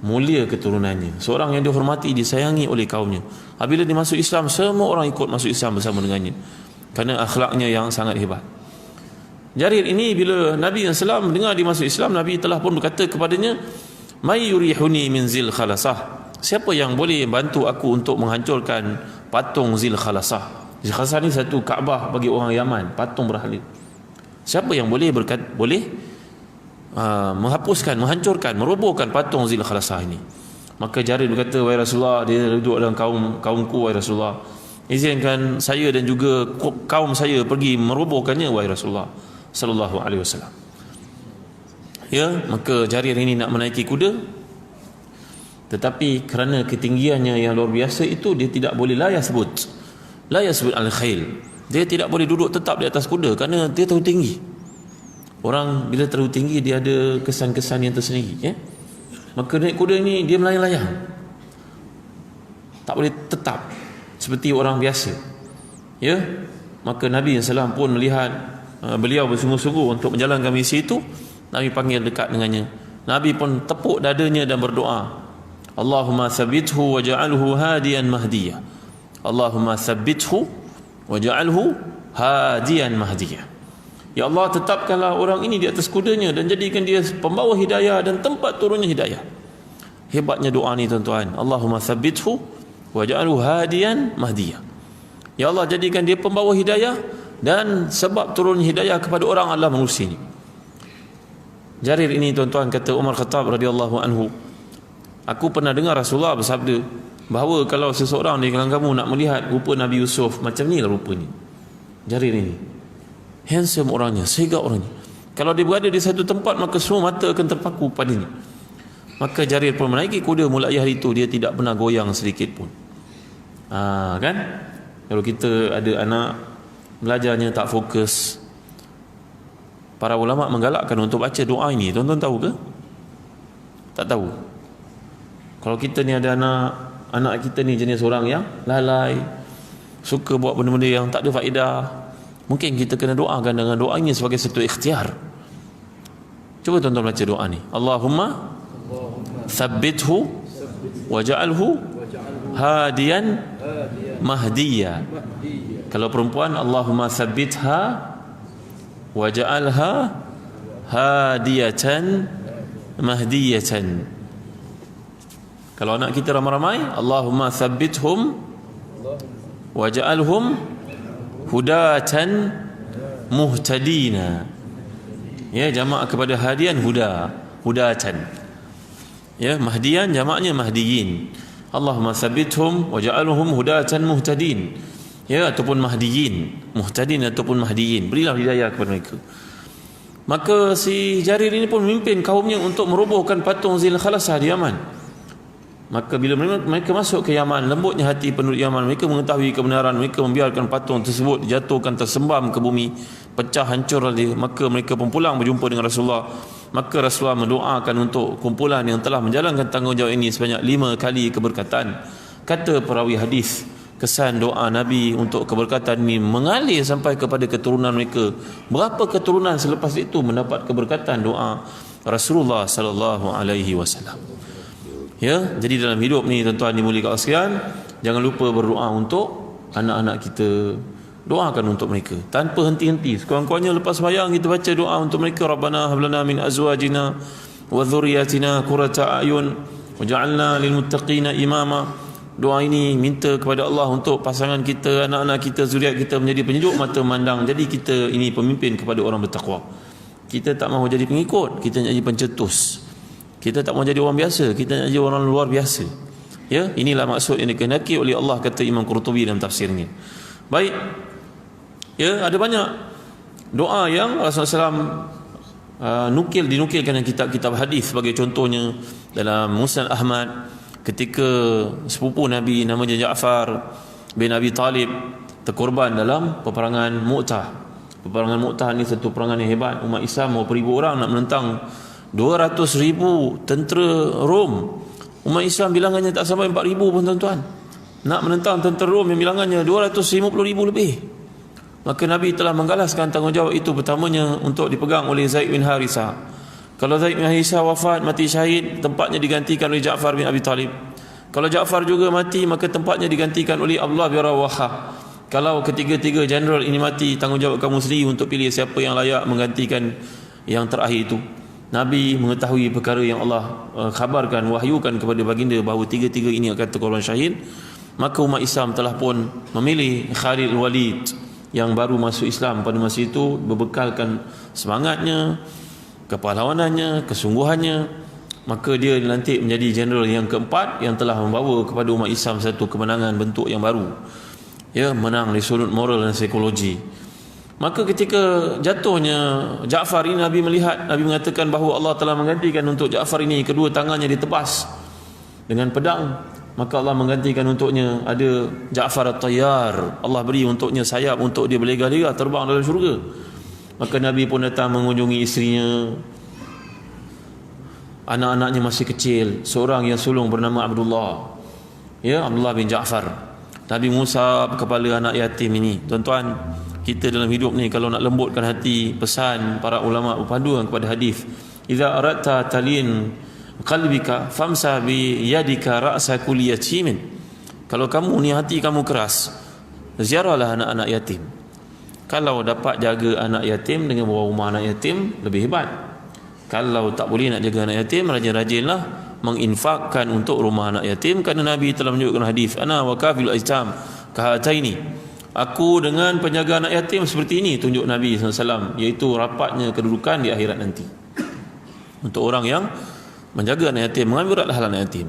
mulia keturunannya, seorang yang dihormati, disayangi oleh kaumnya. Apabila dia masuk Islam, semua orang ikut masuk Islam bersama dengannya, kerana akhlaknya yang sangat hebat. Jarir ini bila Nabi SAW mendengar dia masuk Islam, Nabi telah pun berkata kepadanya, may yurihuni min zil khalasah, siapa yang boleh bantu aku untuk menghancurkan patung Zil Khalasah. Zil Khalasah ni satu Kaabah bagi orang Yaman, patung berhala. Siapa yang boleh menghapuskan, menghancurkan, merobohkan patung Zil Khalasah ini? Maka Jarir berkata, wahai Rasulullah, dia duduk dalam kaumku, wahai Rasulullah, izinkan saya dan juga kaum saya pergi merobohkannya, wahai Rasulullah sallallahu alaihi wasallam. Ya, maka Jarir ini nak menaiki kuda, tetapi kerana ketinggiannya yang luar biasa itu, dia tidak boleh la yasbut al-khail, dia tidak boleh duduk tetap di atas kuda kerana dia terlalu tinggi. Orang bila terlalu tinggi, dia ada kesan-kesan yang tersendiri, ya? Maka naik kuda ni dia melayang-layang, tak boleh tetap seperti orang biasa, ya. Maka Nabi SAW pun melihat beliau bersungguh-sungguh untuk menjalankan misi itu. Nabi panggil dekat dengannya, Nabi pun tepuk dadanya dan berdoa, Allahumma thabbithu waj'alhu hadiyan mahdiyah, Allahumma thabbithu waj'alhu hadiyan mahdiyah. Ya Allah, tetapkanlah orang ini di atas kudanya dan jadikan dia pembawa hidayah dan tempat turunnya hidayah. Hebatnya doa ni tuan-tuan. Allahumma thabbithu waj'alhu hadiyan mahdiyah. Ya Allah, jadikan dia pembawa hidayah dan sebab turun hidayah kepada orang Allah manusia ini. Jarir ini tuan-tuan, kata Umar Khattab radhiyallahu anhu, aku pernah dengar Rasulullah bersabda bahawa kalau seseorang di kalangan kamu nak melihat rupa Nabi Yusuf, macam ni lah rupanya Jarir ini. Handsome orangnya, segak orangnya. Kalau dia berada di satu tempat, maka semua mata akan terpaku padanya. Maka Jarir pun menaiki kuda. Mulai hari itu dia tidak pernah goyang sedikit pun. Kan? Kalau kita ada anak belajarnya tak fokus, para ulama menggalakkan untuk baca doa ini. Tuan-tuan tahu ke? Tak tahu. Kalau kita ni ada anak kita ni jenis orang yang lalai, suka buat benda-benda yang tak ada faedah, mungkin kita kena doakan dengan doa ini sebagai satu ikhtiar. Cuba tuan-tuan baca doa ni. Allahumma thabbithu waj'alhu hadiyan mahdiyah. Kalau perempuan, Allahumma thabbitha waj'alha hadiyatan mahdiyatan. Kalau anak kita ramai-ramai, Allahumma thabbithum waj'alhum hudatan muhtadina. Ya, jamak kepada hadian hudatan. Ya, mahdiyan jamaknya mahdiyin. Allahumma thabbithum waj'alhum hudatan muhtadin. Ya, ataupun mahdiyin, muhtadin ataupun mahdiyin. Berilah hidayah kepada mereka. Maka si Jarir ini pun memimpin kaumnya untuk merobohkan patung Zil Khalasah di Yaman. Maka bila mereka masuk ke Yaman, lembutnya hati penduduk Yaman. Mereka mengetahui kebenaran, mereka membiarkan patung tersebut dijatuhkan, tersembam ke bumi, pecah hancur. Maka mereka pun pulang berjumpa dengan Rasulullah. Maka Rasulullah mendoakan untuk kumpulan yang telah menjalankan tanggungjawab ini sebanyak 5 kali keberkatan. Kata perawi hadis, kesan doa Nabi untuk keberkatan ini mengalir sampai kepada keturunan mereka. Berapa keturunan selepas itu mendapat keberkatan doa Rasulullah sallallahu alaihi wasallam. Ya, jadi dalam hidup ni tuan-tuan dimuliakan sekalian, jangan lupa berdoa untuk anak-anak kita. Doakan untuk mereka tanpa henti-henti. Sekurang-kurangnya lepas sembahyang kita baca doa untuk mereka. Rabbana hab lana min azwajina wa dhurriyyatina qurrata a'yun waj'alna lil muttaqina imama. Doa ini minta kepada Allah untuk pasangan kita, anak-anak kita, zuriat kita menjadi penyejuk mata memandang. Jadi kita ini pemimpin kepada orang bertakwa. Kita tak mahu jadi pengikut, kita nak jadi pencetus. Kita tak mahu jadi orang biasa, kita nak jadi orang luar biasa. Ya, inilah maksud yang dikehendaki oleh Allah, kata Imam Qurtubi dalam tafsirnya. Baik. Ya, ada banyak doa yang Rasulullah SAW dinukilkan dalam kitab-kitab hadis. Sebagai contohnya dalam Musnad Ahmad, ketika sepupu Nabi namanya Ja'far bin Abi Talib terkorban dalam peperangan Mu'tah. Peperangan Mu'tah ni satu perangan yang hebat. Umat Islam berapa ribu orang nak menentang 200,000 tentera Rom. Umat Islam bilangannya tak sampai 4,000 pun tuan-tuan. Nak menentang tentera Rom yang bilangannya 250,000 lebih. Maka Nabi telah menggalaskan tanggungjawab itu, pertamanya untuk dipegang oleh Zaid bin Harisah. Kalau Zaid bin Harisah wafat, mati syahid, tempatnya digantikan oleh Ja'far bin Abi Talib. Kalau Ja'far juga mati, maka tempatnya digantikan oleh Abdullah bin Rawahah. Kalau ketiga-tiga general ini mati, tanggungjawab kamu sendiri untuk pilih siapa yang layak menggantikan yang terakhir itu. Nabi mengetahui perkara yang Allah khabarkan, wahyukan kepada baginda bahawa tiga-tiga ini akan terkorban syahid. Maka umat Islam telah pun memilih Khalid Al-Walid yang baru masuk Islam pada masa itu, berbekalkan semangatnya, kepahlawanannya, kesungguhannya. Maka dia nanti menjadi general yang keempat yang telah membawa kepada umat Islam satu kemenangan bentuk yang baru, ya, menang dari sudut moral dan psikologi. Maka ketika jatuhnya Ja'far ini, Nabi melihat, Nabi mengatakan bahawa Allah telah menggantikan untuk Ja'far ini, kedua tangannya ditebas dengan pedang. Maka Allah menggantikan untuknya ada Ja'far At-Tayyar. Allah beri untuknya sayap untuk dia berlega-lega terbang dalam syurga. Maka Nabi pun datang mengunjungi isterinya. Anak-anaknya masih kecil. Seorang yang sulung bernama Abdullah, ya, Abdullah bin Ja'far. Nabi Musa kepala anak yatim ini. Tuan-tuan, kita dalam hidup ni kalau nak lembutkan hati, pesan para ulama berpanduan kepada hadis, idza aradta talin qalbika famsa bi yadika ra'sa kulli yatimin. Kalau kamu ni hati kamu keras, ziarahlah anak-anak yatim. Kalau dapat jaga anak yatim dengan bawa rumah anak yatim, lebih hebat. Kalau tak boleh nak jaga anak yatim, rajin-rajinlah menginfakkan untuk rumah anak yatim, kerana Nabi telah menunjukkan hadis, ana wa kafil aitam kahataini, aku dengan penjaga anak yatim seperti ini, tunjuk Nabi SAW, iaitu rapatnya kedudukan di akhirat nanti untuk orang yang menjaga anak yatim, mengambil erat hal anak yatim.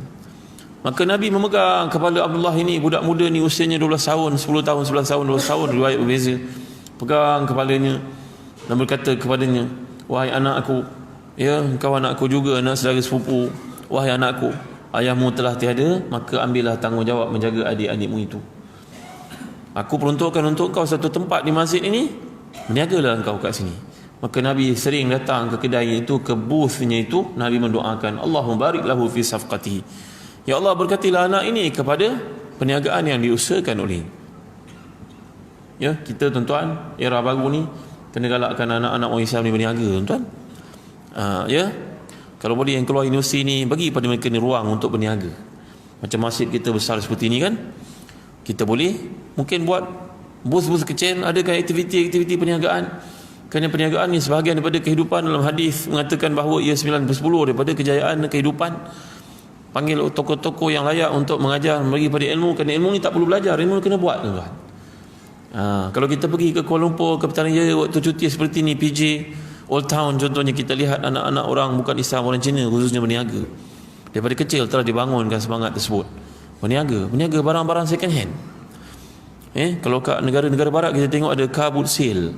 Maka Nabi memegang kepala Abdullah ini, budak muda ni usianya 12 tahun, 10 tahun, 11 tahun, 12 tahun, riwayat berbeza. Pegang kepalanya dan berkata kepadanya, wahai anak aku, ya, engkau anak aku juga, anak saudara sepupu. Wahai anakku, ayahmu telah tiada, maka ambillah tanggungjawab menjaga adik-adikmu itu. Aku peruntukkan untuk kau satu tempat di masjid ini, berniagalah engkau kat sini. Maka Nabi sering datang ke kedai itu, ke boothnya itu. Nabi mendoakan, Allahumma barik lahu fi safqatihi, ya Allah berkatilah anak ini kepada perniagaan yang diusahakan oleh. Ya, kita tuan-tuan, era baru ni kena galakkan anak-anak orang Islam ni berniaga, tuan-tuan. Ya, kalau boleh yang keluar universiti ni, bagi pada mereka ni ruang untuk berniaga. Macam masjid kita besar seperti ni kan, kita boleh mungkin buat bus-bus kecil, adakan aktiviti-aktiviti perniagaan. Kerana perniagaan ni sebahagian daripada kehidupan. Dalam hadis mengatakan bahawa ia 9/10 daripada kejayaan kehidupan. Panggil tokoh-tokoh yang layak untuk mengajar, bagi pada ilmu. Kerana ilmu ni tak perlu belajar, ilmu ni kena buat, tuan-tuan. Kalau kita pergi ke Kuala Lumpur, ke Putrajaya waktu cuti seperti ni, PJ, Old Town contohnya, kita lihat anak-anak orang bukan Islam, orang Cina khususnya berniaga. Daripada kecil telah dibangunkan semangat tersebut. Berniaga barang-barang second hand. Kalau kat negara-negara barat kita tengok ada car boot sale.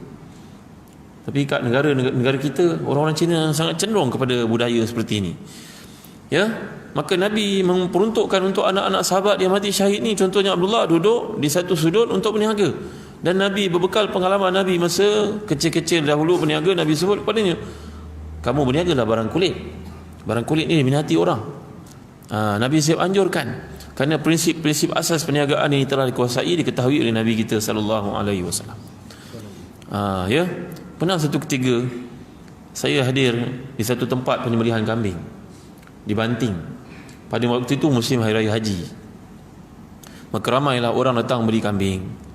Tapi kat negara kita, orang-orang Cina sangat cenderung kepada budaya seperti ini. Ya, maka Nabi memperuntukkan untuk anak-anak sahabat yang mati syahid ni, contohnya Abdullah, duduk di satu sudut untuk berniaga. Dan Nabi berbekal pengalaman Nabi masa kecil-kecil dahulu berniaga, Nabi sebut kepadanya, kamu berniagalah barang kulit. Barang kulit ni diminati orang. Nabi siap anjurkan, kerana prinsip-prinsip asas perniagaan ini telah dikuasai, diketahui oleh Nabi kita sallallahu alaihi wasallam. Ya, pernah satu ketika saya hadir di satu tempat penyembelihan kambing di Banting. Pada waktu itu musim hari raya haji. Maka ramailah orang datang beli kambing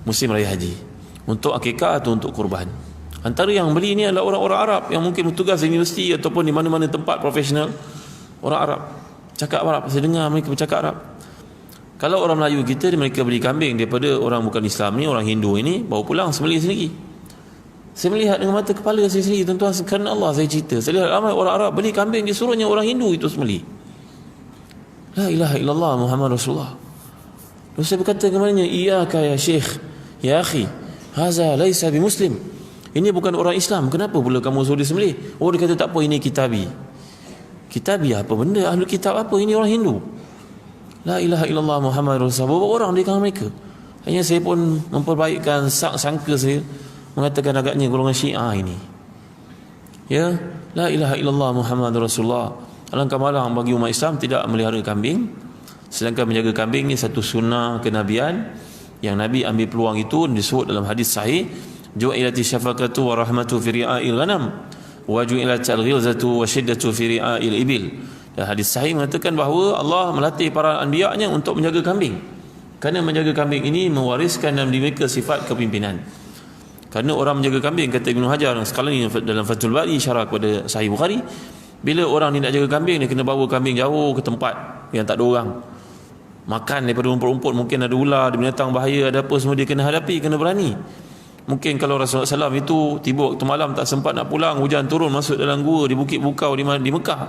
musim raya haji, untuk akikah atau untuk kurban. Antara yang beli ini adalah orang-orang Arab yang mungkin bertugas di universiti ataupun di mana-mana tempat profesional. Orang Arab cakap Arab, saya dengar mereka bercakap Arab. Kalau orang Melayu kita, mereka beli kambing daripada orang bukan Islam ni, orang Hindu ini, bawa pulang sembelih sendiri. Saya melihat dengan mata kepala saya sendiri, tuan-tuan, kerana Allah saya cerita. Saya lihat ramai orang Arab beli kambing, disuruhnya orang Hindu itu sembelih. La ilaha illallah Muhammad Rasulullah. Lalu saya berkata kepadanya, iyaka ya syekh, ya akhi, haza laisa bi muslim. Ini bukan orang Islam, kenapa pula kamu suruh dia sembelih? Oh, dia kata tak apa, ini kitabi. Kitabi apa benda? Ahlul kitab apa? Ini orang Hindu. La ilaha illallah Muhammad Rasulullah. Berapa orang di kalangan mereka? Hanya saya pun memperbaikkan sangka saya, mengatakan agaknya golongan Syiah ini. Ya, la ilaha illallah Muhammadur Rasulullah. Alangkah malang bagi umat Islam tidak melihara kambing, sedangkan menjaga kambing ni satu sunnah kenabian yang Nabi ambil peluang itu. Disebut dalam hadis sahih, ju'ilati syafaqatu wa rahmatu fi ri'a'il ghanam wa ju'ilat al-ghilzatu wa shiddatu fi ri'a'il ibil. Dan hadis sahih mengatakan bahawa Allah melatih para anbiya-Nya untuk menjaga kambing, kerana menjaga kambing ini mewariskan dalam diri mereka sifat kepimpinan. Kerana orang menjaga kambing, kata Ibn Hajar sekali ni dalam Fathul Bari syarah kepada Sahih Bukhari, bila orang ni nak jaga kambing, dia kena bawa kambing jauh ke tempat yang tak ada orang, makan daripada rumput-rumput, mungkin ada ular, ada binatang bahaya, ada apa semua dia kena hadapi, kena berani. Mungkin kalau Rasulullah SAW itu tiba waktu malam tak sempat nak pulang, hujan turun, masuk dalam gua di Bukit Bukau di Mekah,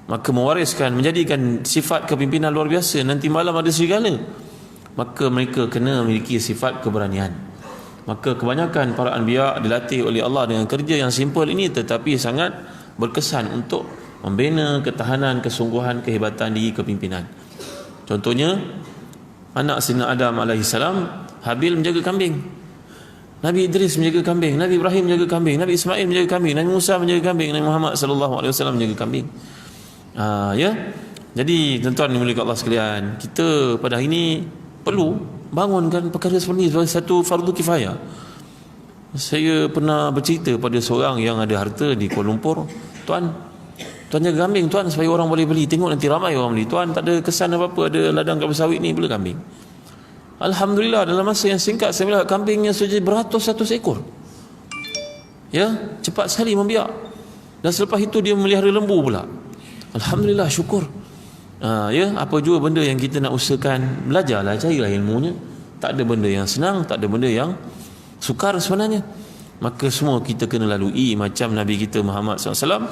maka mewariskan, menjadikan sifat kepimpinan luar biasa. Nanti malam ada serigala, maka mereka kena memiliki sifat keberanian. Maka kebanyakan para anbiya dilatih oleh Allah dengan kerja yang simple ini, tetapi sangat berkesan untuk membina ketahanan, kesungguhan, kehebatan di kepimpinan. Contohnya anak Sayyidina Adam AS, Habil menjaga kambing, Nabi Idris menjaga kambing, Nabi Ibrahim menjaga kambing, Nabi Ismail menjaga kambing, Nabi Musa menjaga kambing, Nabi Muhammad SAW menjaga kambing. Ya. Jadi tuan-tuan yang dimuliakan Allah sekalian, kita pada hari ini perlu bangunkan perkara seperti ini sebagai satu fardu kifayah. Saya pernah bercerita pada seorang yang ada harta di Kuala Lumpur, tuan jaga kambing tuan, supaya orang boleh beli. Tengok nanti ramai orang beli. Tuan tak ada kesan apa-apa, ada ladang kelapa sawit ni, beli kambing. Alhamdulillah, dalam masa yang singkat saya melihat kambingnya saja beratus-ratus ekor. Ya, cepat sekali membiak. Dan selepas itu dia memelihara lembu pula. Alhamdulillah, syukur. Ya, apa jua benda yang kita nak usahakan, belajarlah, carilah ilmunya. Tak ada benda yang senang, tak ada benda yang sukar sebenarnya. Maka semua kita kena lalui macam Nabi kita Muhammad SAW.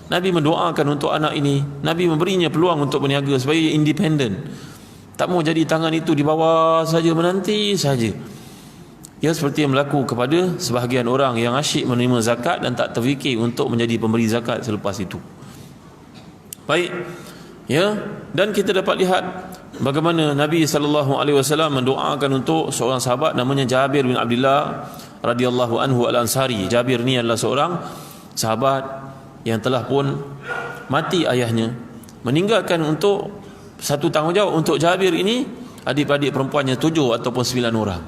Nabi mendoakan untuk anak ini, Nabi memberinya peluang untuk berniaga supaya independen. Tak mau jadi tangan itu di bawah saja, menanti saja. Ya, seperti yang berlaku kepada sebahagian orang yang asyik menerima zakat dan tak terfikir untuk menjadi pemberi zakat selepas itu. Baik. Ya, dan kita dapat lihat bagaimana Nabi SAW mendoakan untuk seorang sahabat namanya Jabir bin Abdullah radhiyallahu anhu al-Ansari. Jabir ni adalah seorang sahabat yang telah pun mati ayahnya, meninggalkan untuk satu tanggungjawab untuk Jabir ini, adik-adik perempuannya 7 ataupun 9 orang.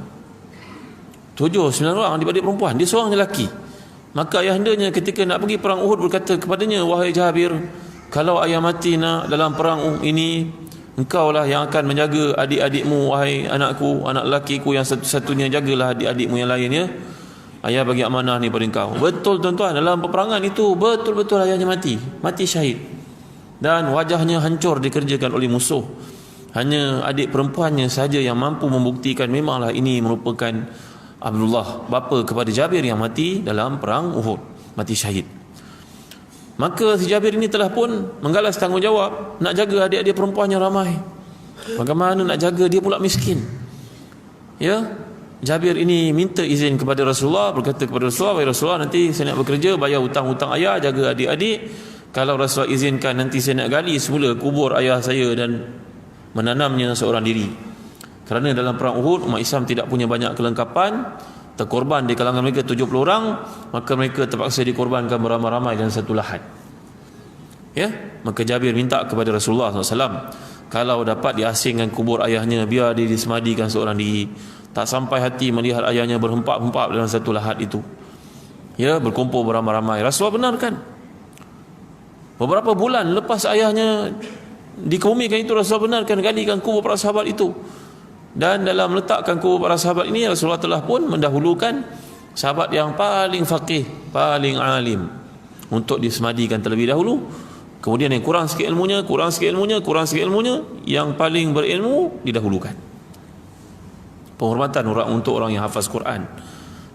7-9 orang adik-adik perempuan, dia seorang lelaki. Maka ayahandanya ketika nak pergi perang Uhud berkata kepadanya, wahai Jabir, kalau ayah mati nak dalam perang ini, engkaulah yang akan menjaga adik-adikmu, wahai anakku, anak lelakiku yang satu-satunya, jagalah adik-adikmu yang lain, ya. Ayah bagi amanah ni pada engkau. Betul tuan-tuan, dalam peperangan itu betul-betul ayahnya mati syahid. Dan wajahnya hancur dikerjakan oleh musuh. Hanya adik perempuannya saja yang mampu membuktikan memanglah ini merupakan Abdullah, bapa kepada Jabir yang mati dalam perang Uhud, mati syahid. Maka si Jabir ini telah pun menggalas tanggungjawab nak jaga adik-adik perempuannya ramai. Bagaimana nak jaga, dia pula miskin. Ya, Jabir ini minta izin kepada Rasulullah, berkata kepada Rasulullah, wahai Rasulullah, nanti saya nak bekerja, bayar hutang-hutang ayah, jaga adik-adik. Kalau Rasulullah izinkan, nanti saya nak gali semula kubur ayah saya dan menanamnya seorang diri. Kerana dalam perang Uhud umat Islam tidak punya banyak kelengkapan, terkorban di kalangan mereka 70 orang, maka mereka terpaksa dikorbankan beramai-ramai dalam satu lahat. Ya, maka Jabir minta kepada Rasulullah SAW, kalau dapat diasingkan kubur ayahnya, biar dia disemadikan seorang diri. Tak sampai hati melihat ayahnya berhempap-hempap dalam satu lahat itu. Ya, berkumpul beramai-ramai. Rasulullah benarkan. Beberapa bulan lepas ayahnya dikebumikan itu, Rasulullah benarkan galikan kubur para sahabat itu. Dan dalam meletakkan kubur para sahabat ini, Rasulullah telah pun mendahulukan sahabat yang paling faqih, paling alim untuk disemadikan terlebih dahulu. Kemudian yang kurang sikit ilmunya, yang paling berilmu didahulukan. Penghormatan untuk orang yang hafaz Quran.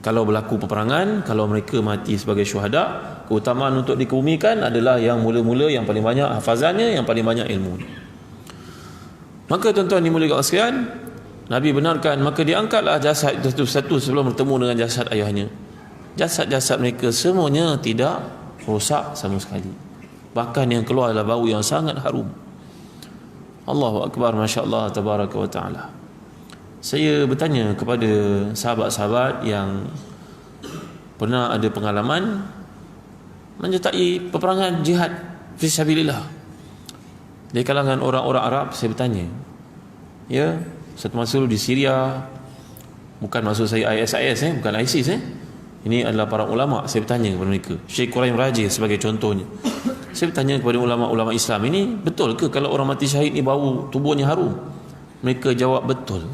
Kalau berlaku peperangan, kalau mereka mati sebagai syuhada, keutamaan untuk dikebumikan adalah yang mula-mula, yang paling banyak hafazannya, yang paling banyak ilmu. Maka tuan-tuan dimuliakan Allah sekalian, Nabi benarkan, maka diangkatlah jasad satu-satu sebelum bertemu dengan jasad ayahnya. Jasad-jasad mereka semuanya tidak rosak sama sekali. Bahkan yang keluar adalah bau yang sangat harum. Allahu Akbar, Masya Allah, Tabaraka wa Ta'ala. Saya bertanya kepada sahabat-sahabat yang pernah ada pengalaman menyertai peperangan jihad fisabilillah. Dari kalangan orang-orang Arab, saya bertanya, ya, satu masa dulu di Syria, bukan maksud saya ISIS, bukan ISIS, ini adalah para ulama. Saya bertanya kepada mereka, Syekh Quraim Rajih sebagai contohnya. Saya bertanya kepada ulama-ulama Islam, ini betul ke kalau orang mati syahid ni bau tubuhnya harum? Mereka jawab betul.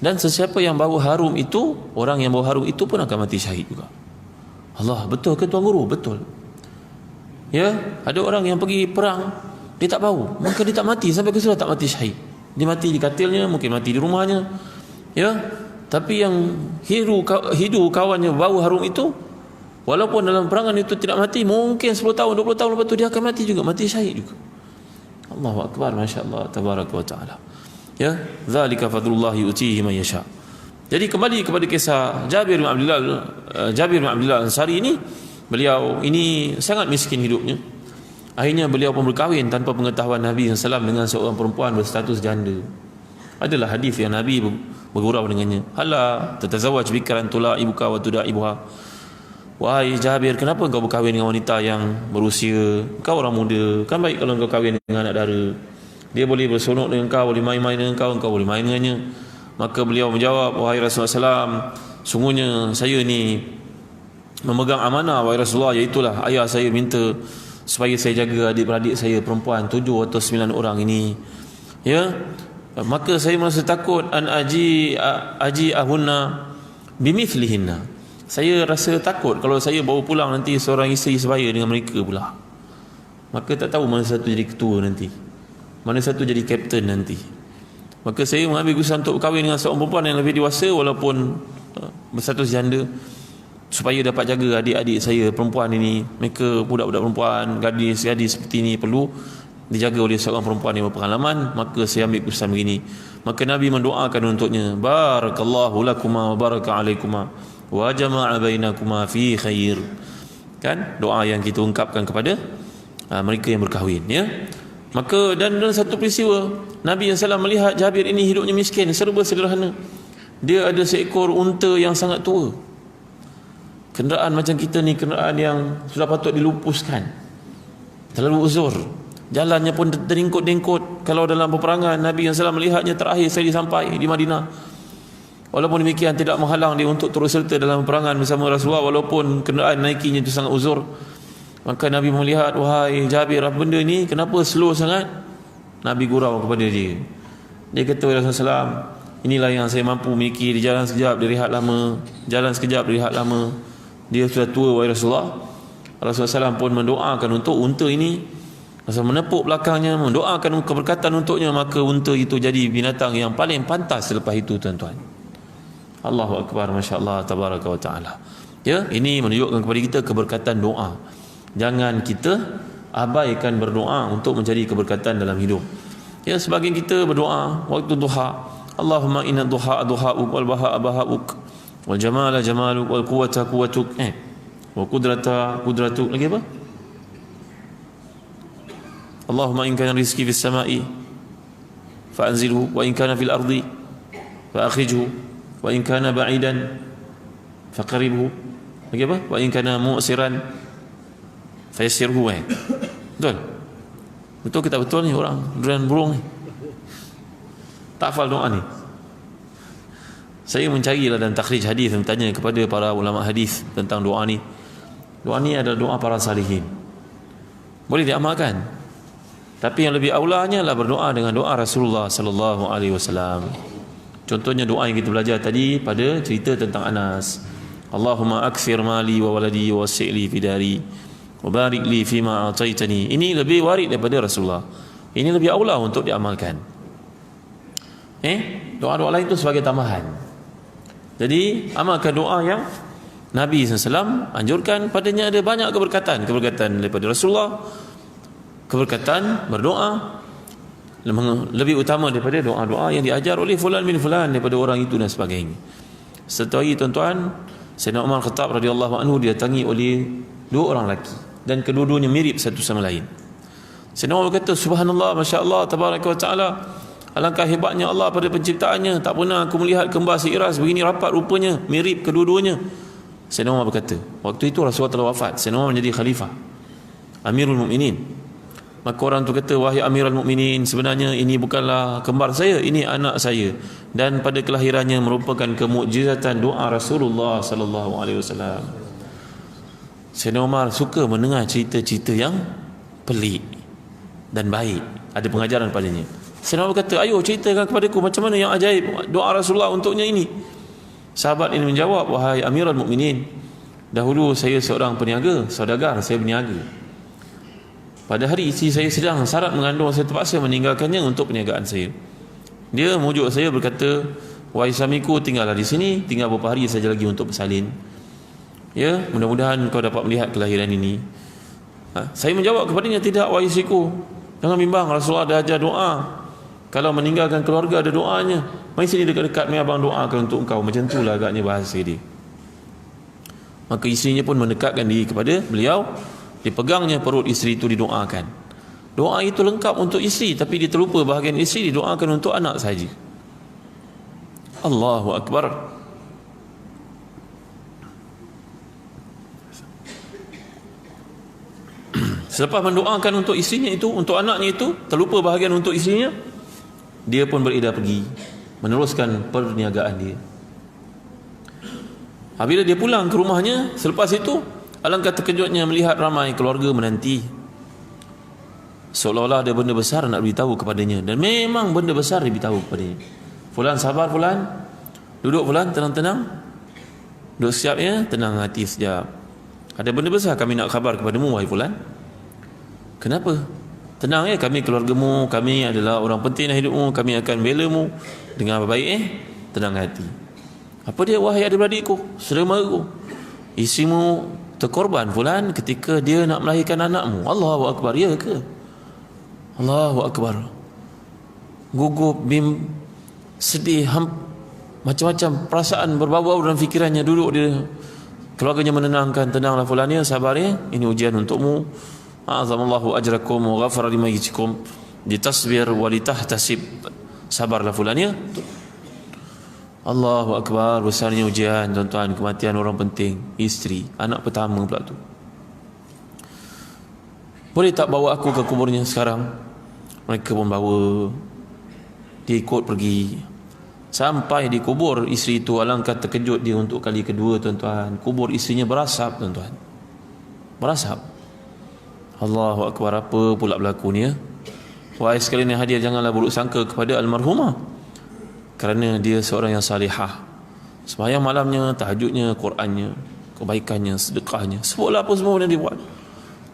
Dan sesiapa yang bau harum itu, orang yang bau harum itu pun akan mati syahid juga. Allah, betul ke Tuan Guru? Betul. Ya, ada orang yang pergi perang, dia tak bau, maka dia tak mati sampai ke sudah tak mati syahid. Dia mati di katilnya, mungkin mati di rumahnya. Ya, tapi yang hidu kawannya bau harum itu, walaupun dalam perangan itu tidak mati, mungkin 10 tahun, 20 tahun lepas itu dia akan mati juga, mati syahid juga. Allahu akbar, masya-Allah, tabaraka wa taala. Ya, zalika fadlullah yu'tihi man yasha. Jadi kembali kepada kisah Jabir bin Abdullah Ansari ini, beliau ini sangat miskin hidupnya. Akhirnya beliau pun berkahwin tanpa pengetahuan Nabi SAW dengan seorang perempuan berstatus janda. Adalah hadis yang Nabi bergurau dengannya. Hala tatazawwaj bikran tula ibuka wa tuda ibuha. Wahai Jabir, kenapa engkau berkahwin dengan wanita yang berusia? Engkau orang muda, kan baik kalau engkau kahwin dengan anak dara. Dia boleh bersonok dengan engkau, boleh main-main dengan engkau boleh main dengannya. Maka beliau menjawab, wahai Rasulullah SAW, sungguhnya saya ni memegang amanah, wahai Rasulullah, iaitulah ayah saya minta supaya saya jaga adik-beradik saya perempuan 7 atau 9 orang ini. Ya, maka saya merasa takut an aji ahunna bimithlihinna. Saya rasa takut kalau saya bawa pulang nanti seorang isteri sebaya dengan mereka pula. Maka tak tahu mana satu jadi ketua nanti, mana satu jadi kapten nanti. Maka saya mengambil keputusan untuk berkahwin dengan seorang perempuan yang lebih dewasa walaupun berstatus janda, supaya dapat jaga adik-adik saya perempuan ini. Mereka budak-budak perempuan, gadis-gadis seperti ini perlu dijaga oleh seorang perempuan yang berpengalaman. Maka saya ambil keputusan begini. Maka Nabi mendoakan untuknya, barakallahu lakuma wa baraka alaikuma wa jama'a bainakuma fi khair. Kan doa yang kita ungkapkan kepada mereka yang berkahwin, ya. Maka dan dalam satu peristiwa, Nabi SAW melihat Jabir ini hidupnya miskin, serba sederhana. Dia ada seekor unta yang sangat tua. Kenderaan macam kita ni, kenderaan yang sudah patut dilupuskan, terlalu uzur, jalannya pun teringkut-ingkut. Kalau dalam peperangan, Nabi SAW melihatnya terakhir sekali sampai di Madinah. Walaupun demikian tidak menghalang dia untuk terus serta dalam peperangan bersama Rasulullah, walaupun kenderaan naikinya itu sangat uzur. Maka Nabi melihat, wahai Jabir, apa benda ni, kenapa slow sangat? Nabi gurau kepada dia. Dia kata, Rasulullah SAW, inilah yang saya mampu miliki. Di jalan sekejap, direhat lama. Jalan sekejap, direhat lama. Dia sudah tua, wahai Rasulullah. Rasulullah SAW pun mendoakan untuk unta ini. Rasulullah menepuk belakangnya, mendoakan keberkatan untuknya. Maka unta itu jadi binatang yang paling pantas selepas itu, tuan-tuan. Allahu Akbar, Masya Allah, Tabaraka wa Ta'ala. Ya, ini menunjukkan kepada kita keberkatan doa. Jangan kita abaikan berdoa untuk mencari keberkatan dalam hidup. Ya, sebagian kita berdoa waktu duha, Allahumma inna duha duhauk wal baha bahauk wal jamala jamaluk wal quwwata quwwatuk wa qudrata qudratuk. Lagi apa? Allahumma in kana rizqi fis samai fa anzilhu wa in kana fil ardi fa akhrijhu wa in kana ba'idan faqribhu. Lagi apa? Wa in kana mu'siran fayassirhu. Betul? Betul kita betul ni orang durian burung ni. Tak hafal doa ni. Saya mencarilah dan takhrij hadis, bertanya kepada para ulama hadis tentang doa ni. Doa ni adalah doa para salihin. Boleh diamalkan. Tapi yang lebih aulanya adalah berdoa dengan doa Rasulullah sallallahu alaihi wasallam. Contohnya doa yang kita belajar tadi pada cerita tentang Anas. Allahumma akthir mali wa waladi wa wasi' li fi dari wa barik li fima ataitani. Ini lebih warid daripada Rasulullah. Ini lebih aula untuk diamalkan. Doa-doa lain itu sebagai tambahan. Jadi amalkan doa yang Nabi SAW anjurkan, padanya ada banyak keberkatan. Keberkatan daripada Rasulullah, keberkatan berdoa lebih utama daripada doa-doa yang diajar oleh fulan bin fulan daripada orang itu dan sebagainya. Setelah itu, tuan-tuan, Sayyidina Umar Khattab radhiyallahu anhu didatangi oleh 2 orang lelaki dan kedua-duanya mirip satu sama lain. Sayyidina Umar berkata, subhanallah, masya Allah, tabaraka wa ta'ala, Alangkah hebatnya Allah pada penciptaannya. Tak pernah aku melihat kembar seiras begini rapat rupanya, mirip kedua-duanya. Sayyidina Umar berkata, waktu itu Rasulullah telah wafat, Sayyidina Umar menjadi khalifah, Amirul Mukminin. Maka orang tu kata, wahai Amirul Mukminin, sebenarnya ini bukanlah kembar saya, ini anak saya, dan pada kelahirannya merupakan kemukjizatan doa Rasulullah sallallahu alaihi wasallam. Sayyidina Umar suka mendengar cerita-cerita yang pelik dan baik, ada pengajaran padanya. Sayyidina Umar kata, ayo ceritakan kepadaku macam mana yang ajaib doa Rasulullah untuknya ini. Sahabat ini menjawab, wahai Amirul Mukminin, dahulu saya seorang peniaga, saudagar, saya berniaga. Pada hari isteri saya sedang syarat mengandung, saya terpaksa meninggalkannya untuk perniagaan saya. Dia mujuk saya berkata, wahai suamiku, tinggallah di sini, tinggal beberapa hari saja lagi untuk bersalin. Ya, mudah-mudahan kau dapat melihat kelahiran ini. Saya menjawab kepadanya, tidak wahai isteriku, jangan bimbang, Rasulullah dah ajar doa. Kalau meninggalkan keluarga ada doanya. Mari sini dekat-dekat, mai abang doakan untuk engkau. Macam itulah agaknya bahasa dia. Maka isterinya pun mendekatkan diri kepada beliau. Dipegangnya perut isteri itu, didoakan. Doa itu lengkap untuk isteri, tapi dia terlupa bahagian isteri didoakan untuk anak saja. Allahu Akbar. Selepas mendoakan untuk isterinya itu, untuk anaknya itu, terlupa bahagian untuk isterinya, dia pun beredah pergi meneruskan perniagaan dia. Apabila dia pulang ke rumahnya, selepas itu alangkah terkejutnya melihat ramai keluarga menanti, seolah-olah ada benda besar nak beritahu kepadanya. Dan memang benda besar dia beritahu kepadanya. Fulan, sabar Fulan, duduk Fulan, tenang-tenang, duduk siap ya, tenang hati sekejap. Ada benda besar kami nak khabar kepadamu wahai Fulan. Kenapa? Tenang ya, kami keluargamu, kami adalah orang penting dalam hidupmu, kami akan bela mu dengan baik, tenang hati. Apa dia? Wahai adik-beradikku, saudara-maraku, isterimu terkorban Fulan ketika dia nak melahirkan anakmu. Allahu Akbar. Ya ke? Allahu Akbar. Gugup, sedih, macam-macam perasaan berbau-bau dalam fikirannya. Duduk dia, keluarganya menenangkan, tenanglah Fulan ya, sabar ya, ini ujian untukmu. Azamallahu ajrakum wa ghafara limayitikum, ditasbir wa litahtasib, sabarlah Fulan ya. Allahu Akbar. Besarnya ujian tuan-tuan, kematian orang penting, isteri, anak pertama pula tu. Boleh tak bawa aku ke kuburnya sekarang? Mereka pun bawa. Dia ikut pergi. Sampai di kubur isteri itu, alangkah terkejut dia untuk kali kedua tuan-tuan. Kubur isterinya berasap tuan-tuan, berasap. Allahu Akbar. Apa pula berlaku ni ya? Wahai sekalian yang hadir, janganlah buruk sangka kepada almarhumah, kerana dia seorang yang salihah. Sembahyang malamnya, tahajudnya, Qurannya, kebaikannya, sedekahnya, sebuah apa semua yang dia buat,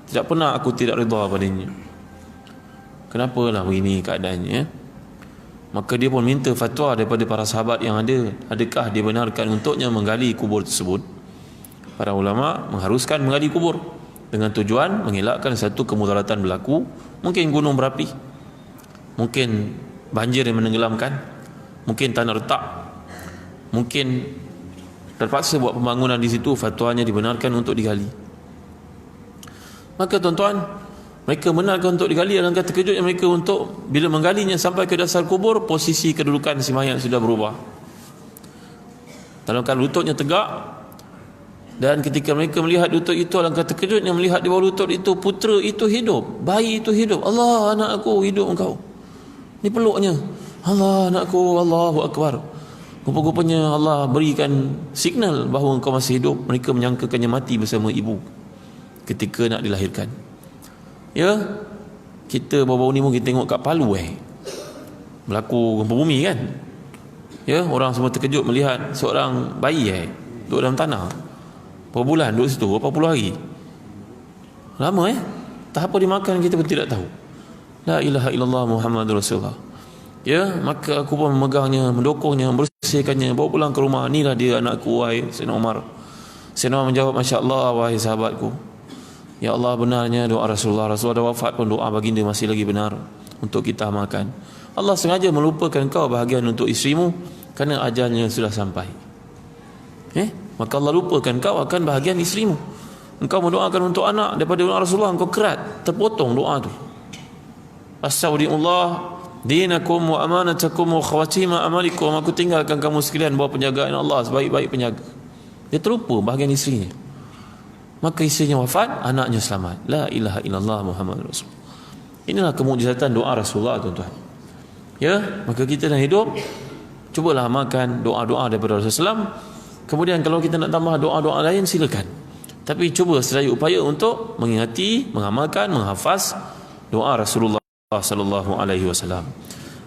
tidak pernah aku tidak redha padanya. Kenapalah begini keadaannya? Maka dia pun minta fatwa daripada para sahabat yang ada. Adakah dibenarkan untuknya menggali kubur tersebut? Para ulama mengharuskan menggali kubur dengan tujuan mengelakkan satu kemudaratan berlaku. Mungkin gunung berapi, mungkin banjir yang menenggelamkan, mungkin tanah retak, mungkin terpaksa buat pembangunan di situ. Fatwanya dibenarkan untuk digali. Maka tuan-tuan, mereka benarkan untuk digali. Alangkah terkejutnya mereka untuk bila menggalinya sampai ke dasar kubur, posisi kedudukan si mayat sudah berubah. Dalam keadaan lututnya tegak, dan ketika mereka melihat lutut itu, alangkah terkejutnya melihat di bawah lutut itu putera itu hidup, bayi itu hidup. Allah, anak aku hidup engkau. Ni peluknya. Allah, anakku. Allahu Akbar. Rupa-rupanya Allah berikan signal bahawa engkau masih hidup. Mereka menyangkakannya mati bersama ibu ketika nak dilahirkan. Ya, kita baru-baru ni mungkin tengok kat Palu berlaku gempa bumi kan. Ya, orang semua terkejut melihat seorang bayi duduk dalam tanah. Berapa bulan duduk situ, berapa puluh hari. Lama tak apa dimakan kita pun tidak tahu. La ilaha illallah Muhammadur Rasulullah. Ya, maka aku pun memegangnya, mendokongnya, membersihkannya, bawa pulang ke rumah. Inilah dia anakku, wahai Sayyidina Umar. Sayyidina Umar menjawab, Masya Allah, wahai sahabatku, ya Allah, benarnya doa Rasulullah. Rasulullah dah wafat pun doa baginda masih lagi benar untuk kita amalkan. Allah sengaja melupakan kau bahagian untuk isterimu kerana ajalnya sudah sampai. Maka Allah lupakan kau akan bahagian isterimu. Engkau mendoakan untuk anak daripada doa Rasulullah, engkau kerat, terpotong doa tu. Astagfirullah, dinakum wa amanatakum wa khawatima amalikum, aku tinggalkan kamu sekalian bahawa penjagaan Allah sebaik-baik penjaga. Dia terlupa bahagian isterinya. Maka isterinya wafat, anaknya selamat. La ilaha illallah Muhammad Rasul. Inilah kemujizatan doa Rasulullah, tuan-tuan. Ya, maka kita dalam hidup cubalah amalkan doa-doa daripada Rasulullah. Kemudian kalau kita nak tambah doa-doa lain, silakan. Tapi cuba sedaya upaya untuk mengingati, mengamalkan, menghafaz doa Rasulullah sallallahu alaihi wasallam.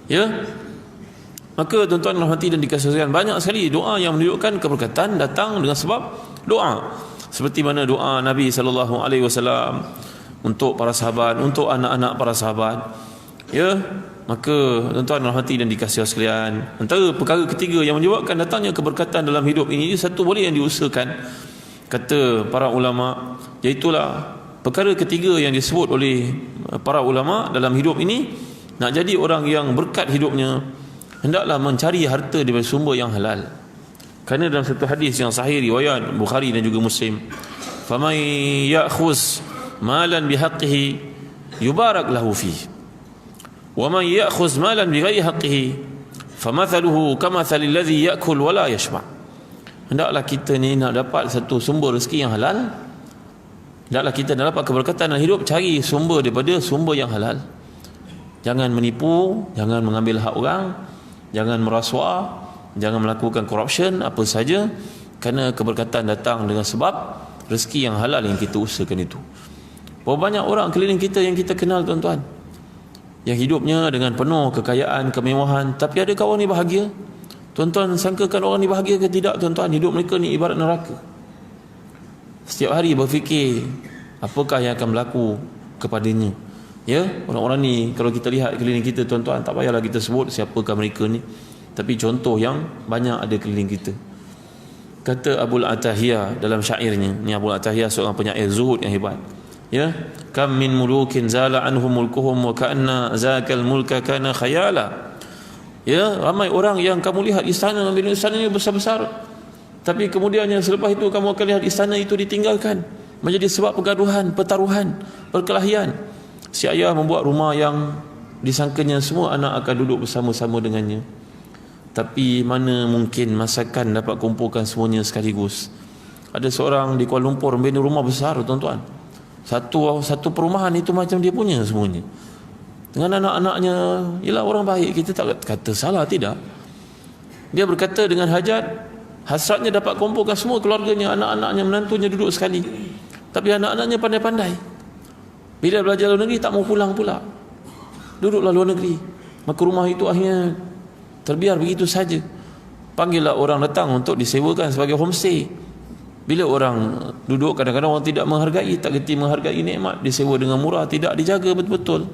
Ya. Maka tuan-tuan rahmati dan dikasihi, banyak sekali doa yang menunjukkan keberkatan datang dengan sebab doa. Seperti mana doa Nabi sallallahu alaihi wasallam untuk para sahabat, untuk anak-anak para sahabat. Ya. Maka tuan-tuan rahmati dan dikasihi sekalian, antara perkara ketiga yang menyebabkan datangnya keberkatan dalam hidup ini, satu boleh yang diusahakan, kata para ulama, iaitulah perkara ketiga yang disebut oleh para ulama dalam hidup ini. Nak jadi orang yang berkat hidupnya, hendaklah mencari harta daripada sumber yang halal. Kerana dalam satu hadis yang sahih riwayat Bukhari dan juga Muslim, faman ya'khuz malan bihaqqihi yubarak lahu fihi wa man ya'khuz malan bighairi haqqihi famathaluhu kamathalil ladzi ya'kul wa la yashba'. Hendaklah kita ni nak dapat satu sumber rezeki yang halal, hendaklah kita nak dapat keberkatan dalam hidup, cari sumber daripada sumber yang halal. Jangan menipu, jangan mengambil hak orang, jangan merasuah, jangan melakukan corruption apa saja, kerana keberkatan datang dengan sebab rezeki yang halal yang kita usahakan itu. Berapa banyak orang keliling kita yang kita kenal, tuan-tuan, yang hidupnya dengan penuh kekayaan, kemewahan, tapi adakah orang ni bahagia? Tuan-tuan sangkakan orang ni bahagia ke tidak, tuan-tuan? Hidup mereka ni ibarat neraka. Setiap hari berfikir apakah yang akan berlaku kepadanya. Ya, orang-orang ni kalau kita lihat keliling kita, tuan-tuan, tak payahlah kita sebut siapakah mereka ni, tapi contoh yang banyak ada keliling kita. Kata Abul Atahiyah dalam syairnya, ni Abul Atahiyah seorang penyair zuhud yang hebat. Ya, kam min mulukin zala anhum mulkuhum wa ka'anna zakal mulka kana khayala. Ya, ramai orang yang kamu lihat istana, bila istana ini besar-besar, tapi kemudiannya selepas itu kamu akan lihat istana itu ditinggalkan, menjadi sebab pergaduhan, pertaruhan, perkelahian. Si ayah membuat rumah yang disangkanya semua anak akan duduk bersama-sama dengannya, tapi mana mungkin masakan dapat kumpulkan semuanya sekaligus. Ada seorang di Kuala Lumpur membina rumah besar, tuan-tuan. Satu perumahan itu macam dia punya semuanya, dengan anak-anaknya. Ialah orang baik, kita tak kata salah, tidak. Dia berkata dengan hajat, hasratnya dapat kumpulkan semua keluarganya, anak-anaknya, menantunya duduk sekali. Tapi anak-anaknya pandai-pandai, bila belajar luar negeri tak mau pulang pula, duduklah luar negeri. Maka rumah itu akhirnya terbiar begitu saja. Panggillah orang datang untuk disewakan sebagai homestay. Bila orang duduk, kadang-kadang orang tidak menghargai, tak gerti menghargai nikmat, disewa dengan murah, tidak dijaga betul-betul.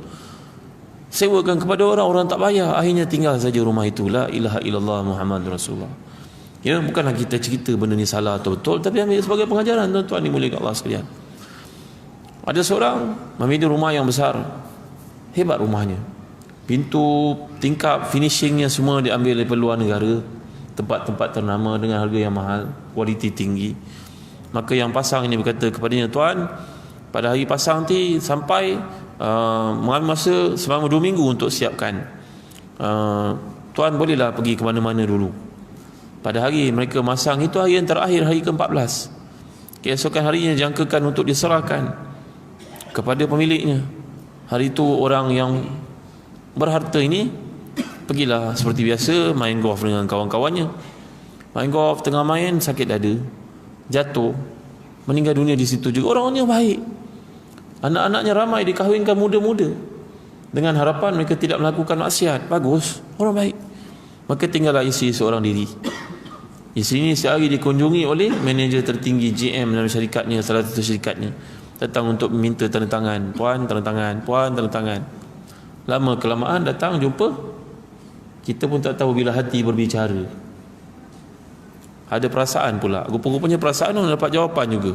Sewakan kepada orang, orang tak bayar, akhirnya tinggal saja rumah itu. La ilaha illallah Muhammad Rasulullah. Ya, bukanlah kita cerita benda ni salah atau betul, tapi ambil sebagai pengajaran, tuan-tuan dimuliakan Allah sekalian. Ada seorang membina rumah yang besar, hebat rumahnya, pintu, tingkap, finishingnya semua diambil dari luar negara, tempat-tempat ternama dengan harga yang mahal, kualiti tinggi. Maka yang pasang ini berkata kepadanya, tuan, pada hari pasang nanti sampai mengambil masa selama 2 minggu untuk siapkan. Tuan bolehlah pergi ke mana-mana dulu. Pada hari mereka masang itu, hari yang terakhir, hari ke-14, keesokan harinya jangkakan untuk diserahkan kepada pemiliknya. Hari itu orang yang berharta ini pergilah seperti biasa main golf dengan kawan-kawannya. Main golf, tengah main sakit dada, jatuh, meninggal dunia di situ juga. Orangnya baik, anak-anaknya ramai, dikahwinkan muda-muda dengan harapan mereka tidak melakukan maksiat. Bagus, orang baik. Maka tinggallah isteri seorang diri. Isteri ini sehari dikunjungi oleh manager tertinggi GM dalam syarikatnya, salah satu syarikatnya, datang untuk meminta tanda tangan. Puan, tanda tangan. Puan, tanda tangan. Lama kelamaan datang jumpa, kita pun tak tahu bila hati berbicara. Ada perasaan pula, rupa-rupanya perasaan pun dapat jawapan juga.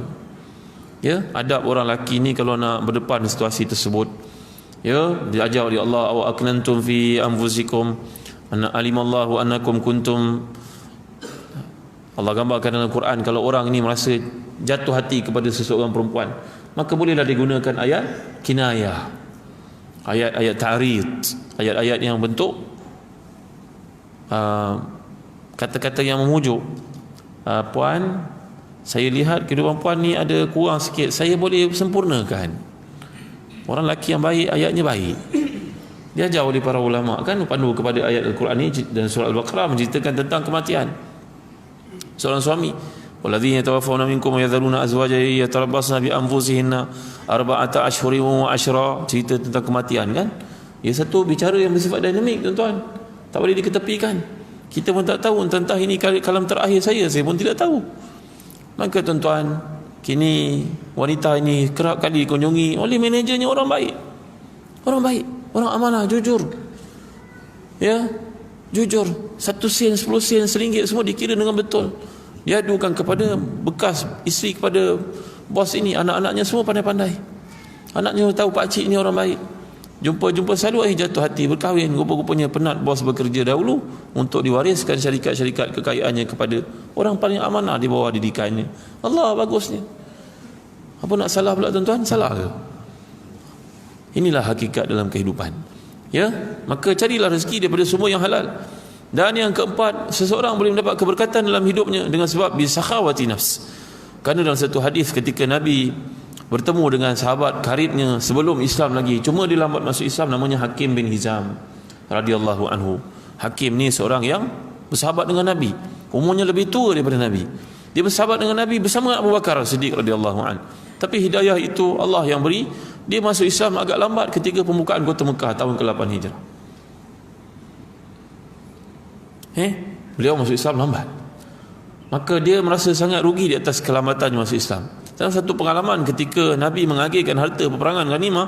Ya, adab orang lelaki ni kalau nak berdepan situasi tersebut. Ya, diajar oleh Allah, wa aknantum fi anfusikum anna alimallahu annakum kuntum. Allah gambarkan dalam Quran, kalau orang ini merasa jatuh hati kepada seseorang perempuan, maka bolehlah digunakan ayat kinayah. ayat-ayat ta'rid, ayat-ayat yang bentuk kata-kata yang memujuk. Puan, saya lihat kehidupan puan ni ada kurang sikit, saya boleh sempurnakan. Orang lelaki yang baik, ayatnya baik, diajar oleh para ulama kan, pandu kepada ayat Al-Quran ni. Dan surah Al-Baqarah menceritakan tentang kematian seorang suami, walladzina yatawaffawna minkum wa yadharuna azwajan yatarabbasna bi anfusihinna arba'ata ashhurin wa ashra, cerita tentang kematian kan. Ia satu bicara yang bersifat dinamik tuan-tuan, tak boleh diketepikan. Kita pun tak tahu tentang ini kalam terakhir saya pun tidak tahu. Maka tuan-tuan, kini wanita ini kerap kali kunjungi oleh manajernya orang baik, orang amanah, jujur, ya, jujur. 1 sen, 10 sen, RM1 semua dikira dengan betul. Dia adukan kepada bekas isteri, kepada bos ini. Anak-anaknya semua pandai-pandai, anaknya tahu pakcik ni orang baik. Jumpa selalu jatuh hati, berkahwin. Rupa-rupanya penat bos bekerja dahulu untuk diwariskan syarikat-syarikat kekayaannya kepada orang paling amanah di bawah didikannya. Allah, bagusnya. Apa nak salah pula tuan-tuan? Salah ke? Inilah hakikat dalam kehidupan, ya. Maka carilah rezeki daripada semua yang halal. Dan yang keempat, seseorang boleh mendapat keberkatan dalam hidupnya dengan sebab bisakhawati nafs. Kerana dalam satu hadis ketika Nabi bertemu dengan sahabat karibnya sebelum Islam lagi, cuma dia lambat masuk Islam, namanya Hakim bin Hizam radhiyallahu anhu. Hakim ni seorang yang bersahabat dengan Nabi, umurnya lebih tua daripada Nabi. Dia bersahabat dengan Nabi bersama Abu Bakar Siddiq radhiyallahu anhu. Tapi hidayah itu Allah yang beri. Dia masuk Islam agak lambat ketika pembukaan kota Mekah tahun ke-8 Hijrah. Beliau masuk Islam lambat. Maka dia merasa sangat rugi di atas kelambatannya masuk Islam. Dalam satu pengalaman ketika Nabi mengagihkan harta peperangan ghanimah,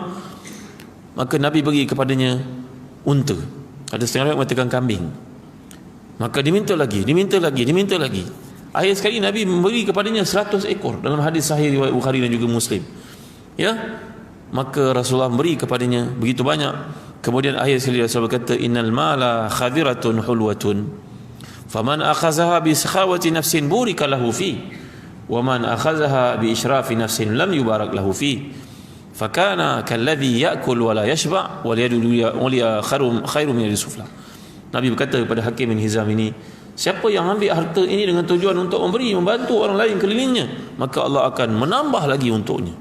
maka Nabi bagi kepadanya unta. Ada setengah orang mengatakan kambing. Maka diminta lagi. Akhir sekali Nabi memberi kepadanya 100 ekor dalam hadis sahih riwayat Bukhari dan juga Muslim. Ya, maka Rasulullah memberi kepadanya begitu banyak. Kemudian akhir sekali Rasulullah berkata, innal mala khadiratun hulwatun, faman akhazaha bi sakhawati nafsin burika lahu fi, wa man akhazaha bi israfi nafsin lam yubarak lahu fi, fakana kalladhi ya'kul wa la yashba' wal yadu uliya khairum min sufla. Nabi berkata kepada Hakim bin Hizam ini, siapa yang ambil harta ini dengan tujuan untuk memberi, membantu orang lain kelilingnya, maka Allah akan menambah lagi untuknya.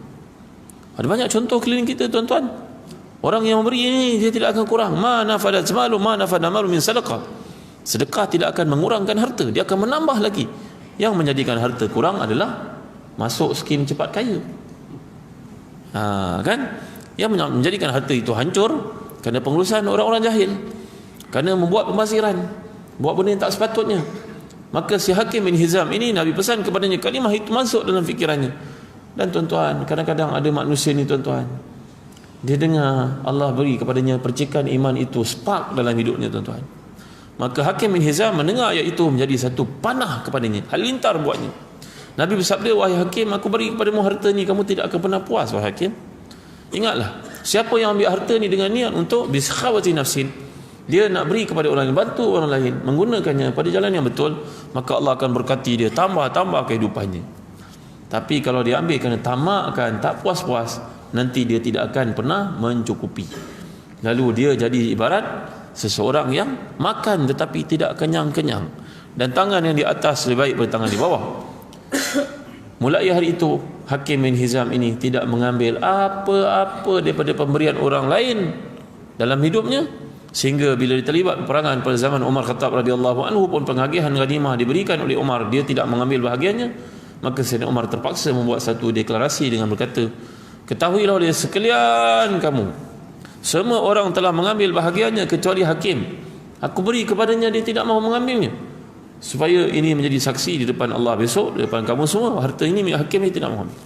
Ada banyak contoh keliling kita tuan-tuan. Orang yang memberi ini dia tidak akan kurang. Ma nafadat malu ma nafada malu min sadaqah. Sedekah tidak akan mengurangkan harta, dia akan menambah lagi. Yang menjadikan harta kurang adalah masuk skim cepat kaya. Kan? Yang menjadikan harta itu hancur kerana pengurusan orang-orang jahil, kerana membuat pembaziran, buat benda yang tak sepatutnya. Maka si Hakim bin Hizam ini Nabi pesan kepadanya, kalimah itu masuk dalam fikirannya. Dan tuan-tuan, kadang-kadang ada manusia ni tuan-tuan, dia dengar Allah beri kepadanya percikan iman itu, spark dalam hidupnya tuan-tuan. Maka Hakim bin Hizam mendengar ayat itu menjadi satu panah kepadanya, halilintar buatnya. Nabi bersabda, wahai Hakim, aku beri kepadamu harta ni, kamu tidak akan pernah puas wahai Hakim. Ingatlah, siapa yang ambil harta ni dengan niat untuk bisakhawati nafsin, dia nak beri kepada orang lain, bantu orang lain, menggunakannya pada jalan yang betul, maka Allah akan berkati dia, tambah kehidupannya. Tapi kalau dia ambil kerana tamakkan, tak puas-puas, nanti dia tidak akan pernah mencukupi. Lalu dia jadi ibarat seseorang yang makan tetapi tidak kenyang-kenyang, dan tangan yang di atas lebih baik daripada tangan di bawah. Mulai hari itu Hakim bin Hizam ini tidak mengambil apa-apa daripada pemberian orang lain dalam hidupnya, sehingga bila terlibat peperangan pada zaman Umar Khattab radhiyallahu anhu pun pengagihan ghanimah diberikan oleh Umar, dia tidak mengambil bahagiannya. Maka Sayyidina Umar terpaksa membuat satu deklarasi dengan berkata, ketahuilah oleh sekalian kamu, semua orang telah mengambil bahagiannya kecuali Hakim. Aku beri kepadanya, dia tidak mahu mengambilnya, supaya ini menjadi saksi di depan Allah besok, di depan kamu semua, harta ini milik Hakim, dia tidak mahu ambil.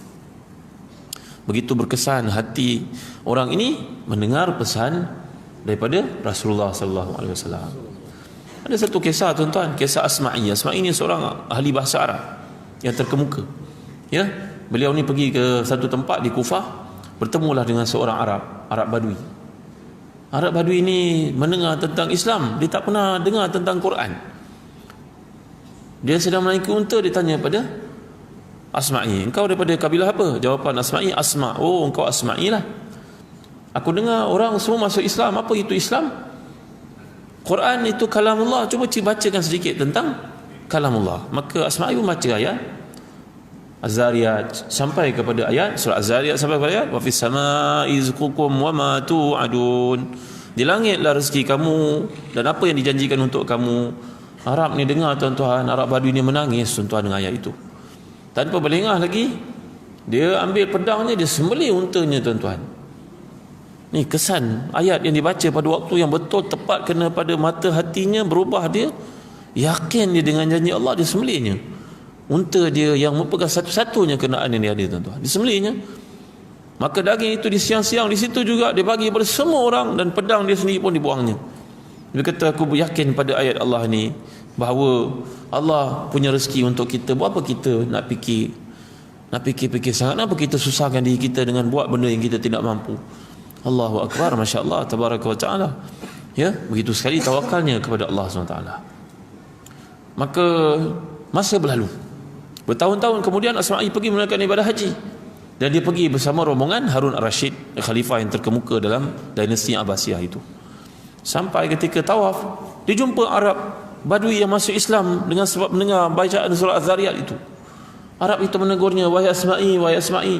Begitu berkesan hati orang ini mendengar pesan daripada Rasulullah sallallahu alaihi wasallam. Ada satu kisah tuan-tuan, kisah Asma'i. Asma'i ini seorang ahli bahasa Arab yang terkemuka. Ya, beliau ni pergi ke satu tempat di Kufah, bertemulah dengan seorang Arab Badui. Arab Badui ini mendengar tentang Islam, dia tak pernah dengar tentang Quran. Dia sedang menaiki unta, dia tanya pada Asma'i, engkau daripada kabilah apa? Jawapan Asma'i, Asma'. Oh, engkau Asma'i lah. Aku dengar orang semua masuk Islam. Apa itu Islam? Quran itu kalamullah. Cuba bacakan sedikit tentang kalamullah. Maka Asma'i membaca ayat Az-Zariyat sampai kepada ayat surah Az-Zariyat sampai kepada ayat wa fis samaa'i rizqukum wa ma tu'adun. Di langitlah rezeki kamu dan apa yang dijanjikan untuk kamu. Arab ni dengar tuan-tuan, Arab Badui ni menangis tuan-tuan dengan ayat itu. Tanpa berlengah lagi, dia ambil pedangnya, dia sembelih untanya tuan-tuan. Ni kesan ayat yang dibaca pada waktu yang betul tepat kena pada mata hatinya, berubah dia, yakin dia dengan janji Allah, dia sembelihnya. Unta dia yang merupakan satu-satunya kenaan yang dia ada tuan-tuan, dia sembelihnya. Maka daging itu di siang-siang di situ juga dia bagi kepada semua orang dan pedang dia sendiri pun dibuangnya. Dia kata aku yakin pada ayat Allah ni bahawa Allah punya rezeki untuk kita. Buat apa kita nak fikir sangat? Kenapa kita susahkan diri kita dengan buat benda yang kita tidak mampu? Allahu Akbar, Masya Allah, Tabaraka wa Ta'ala. Ya, begitu sekali tawakalnya kepada Allah SWT. Maka masa berlalu, bertahun-tahun kemudian Asma'i pergi menunaikan ibadah haji. Dan dia pergi bersama rombongan Harun Ar-Rasyid, khalifah yang terkemuka dalam dinasti Abbasiyah itu. Sampai ketika tawaf, dia jumpa Arab Badui yang masuk Islam dengan sebab mendengar bacaan surah Az-Zariyat itu. Arab itu menegurnya, wahai Asma'i,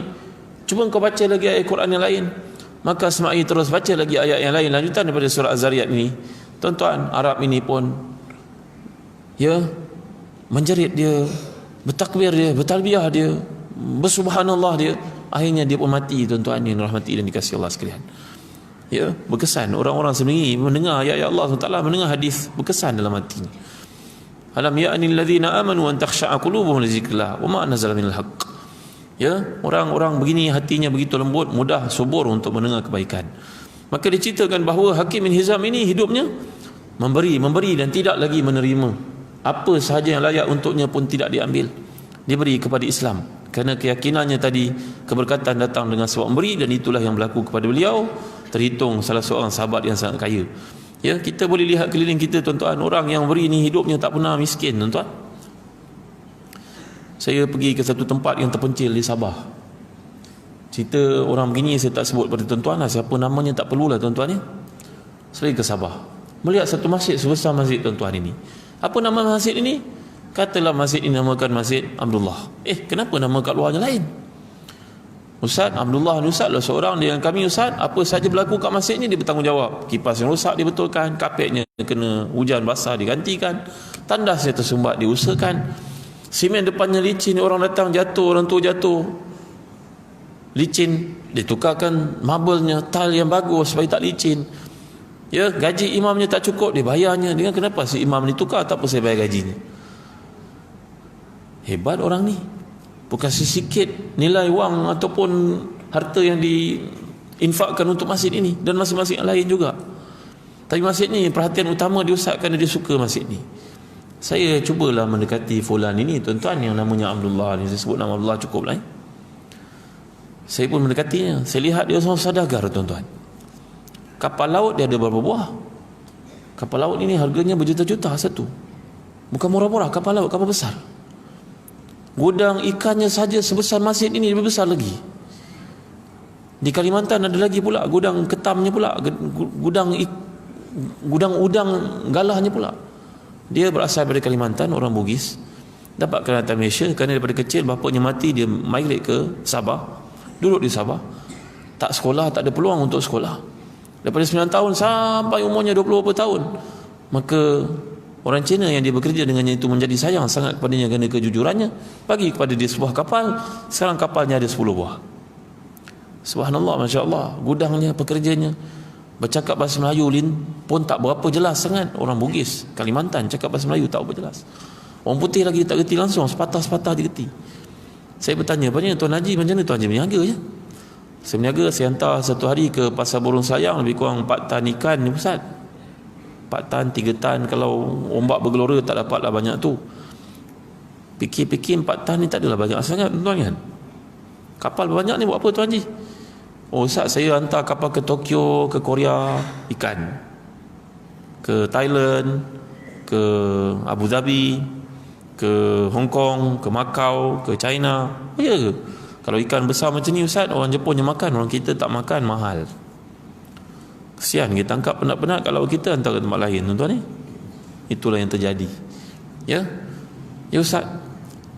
cuba engkau baca lagi ayat Quran yang lain. Maka Asma'i terus baca lagi ayat yang lain lanjutan daripada surah Az-Zariyat ini. Tuan-tuan, Arab ini pun menjerit dia, bertakbir dia, bertalbiyah dia, bersubhanallah dia. Akhirnya dia pun mati tuan-tuan yang rahmati dan dikasihi Allah sekalian. Berkesan. Orang-orang sendiri mendengar ayat Allah SWT, mendengar hadis, berkesan dalam hatinya. Alam ya'nil ladzina amanu an takhsha'a qulubuhum li dzikrillah wa ma nazala minal haqq. Orang-orang begini hatinya begitu lembut, mudah subur untuk mendengar kebaikan. Maka diceritakan bahawa Hakim bin Hizam ini hidupnya memberi dan tidak lagi menerima. Apa sahaja yang layak untuknya pun tidak diambil. Dia beri kepada Islam. Kerana keyakinannya tadi, keberkatan datang dengan sebab memberi, dan itulah yang berlaku kepada beliau. Terhitung salah seorang sahabat yang sangat kaya. Kita boleh lihat keliling kita tuan-tuan, orang yang beri ni hidupnya tak pernah miskin tuan-tuan. Saya pergi ke satu tempat yang terpencil di Sabah. Cerita orang begini saya tak sebut pada tuan-tuan lah, siapa namanya tak perlulah tuan-tuan ya. Saya ke Sabah, melihat satu masjid sebesar masjid tuan-tuan ini. Apa nama masjid ini? Katalah masjid ini namakan Masjid Abdullah. Kenapa nama kat luarnya lain? Ustaz Abdullah ni ustaz lah seorang dengan kami ustaz. Apa saja berlaku kat masjid ni dia bertanggungjawab. Kipas yang rosak dibetulkan, kapetnya kena hujan basah digantikan, tandasnya tersumbat diusahakan, simen depannya licin, orang datang jatuh, orang tua jatuh, licin ditukarkan marble-nya, tile yang bagus supaya tak licin. Gaji imamnya tak cukup, dia bayarnya. Dengan kenapa si imam ni tukar, tak apa saya bayar gajinya. Hebat orang ni. Bukan sedikit nilai wang ataupun harta yang diinfakkan untuk masjid ini dan masjid-masjid yang lain juga. Tapi masjid ni perhatian utama dia ustaz kerana dia suka masjid ni. Saya cubalah mendekati fulan ini tuan-tuan yang namanya Abdullah ni, saya sebut nama Abdullah cukup lah. Saya pun mendekatinya. Saya lihat dia seorang saudagar tuan-tuan. Kapal laut dia ada berapa buah. Kapal laut ini harganya berjuta-juta satu. Bukan murah-murah kapal laut, kapal besar. Gudang ikannya saja sebesar masjid ini, lebih besar lagi. Di Kalimantan ada lagi pula gudang ketamnya pula, gudang udang galahnya pula. Dia berasal dari Kalimantan, orang Bugis. Dapat kedatangan Malaysia kerana daripada kecil bapanya mati, dia migrate ke Sabah, duduk di Sabah. Tak sekolah, tak ada peluang untuk sekolah. Daripada 9 tahun sampai umurnya 20 tahun. Maka orang Cina yang dia bekerja dengannya itu menjadi sayang sangat kepadanya kerana kejujurannya. Bagi kepada dia sebuah kapal. Sekarang kapalnya ada 10 buah. Subhanallah, Masya Allah. Gudangnya, pekerjanya bercakap bahasa Melayu pun tak berapa jelas sangat. Orang Bugis, Kalimantan cakap bahasa Melayu tak berapa jelas. Orang putih lagi tak gerti langsung, sepatah-sepatah dia gerti. Saya bertanya, "Bagaimana Tuan Haji, macam mana Tuan Haji berniaga je?" Saya berniaga, saya hantar satu hari ke Pasar Burung Sayang lebih kurang 4 tan ikan ni Ustaz. 4 tan, 3 tan, kalau ombak bergelora tak dapatlah banyak tu. Fikir-fikir 4 tan ni tak adalah banyak sangat tuan kan. Kapal banyak ni buat apa Tuan Haji? Oh Ustaz, saya hantar kapal ke Tokyo, ke Korea, ikan. Ke Thailand, ke Abu Dhabi, ke Hong Kong, ke Macau, ke China. Oh ya ke? Kalau ikan besar macam ni Ustaz, orang Jepun yang makan, orang kita tak makan, mahal. Kesian kita tangkap penat-penat kalau kita hantar ke tempat lain, tuan-tuan ni. Itulah yang terjadi. Ya. Ya Ustaz,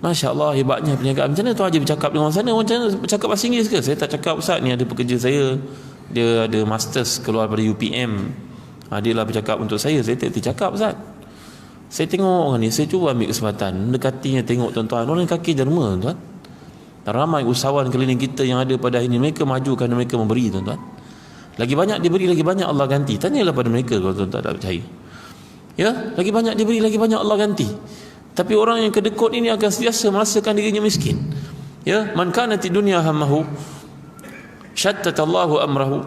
Masya Allah hebatnya perniagaan. Macam mana Tuan Haji bercakap dengan orang sana? Macam mana bercakap bahasa Inggeris ke? Saya tak cakap Ustaz, ni ada pekerja saya, dia ada masters keluar pada UPM. Dia lah bercakap untuk saya tak cakap Ustaz. Saya tengok orang ni, saya cuba ambil kesempatan mendekatinya, tengok tuan-tuan, orang ni kaki derma tuan. Ramai usahawan keliling kita yang ada pada hari ini, mereka maju kerana mereka memberi tuan-tuan. Lagi banyak diberi, lagi banyak Allah ganti. Tanyalah pada mereka kalau tuan-tuan tak percaya. Ya, lagi banyak diberi, lagi banyak Allah ganti. Tapi orang yang kedekut ini akan sentiasa merasakan dirinya miskin. Ya, man kanati dunya hammahu syattata Allahu amrahu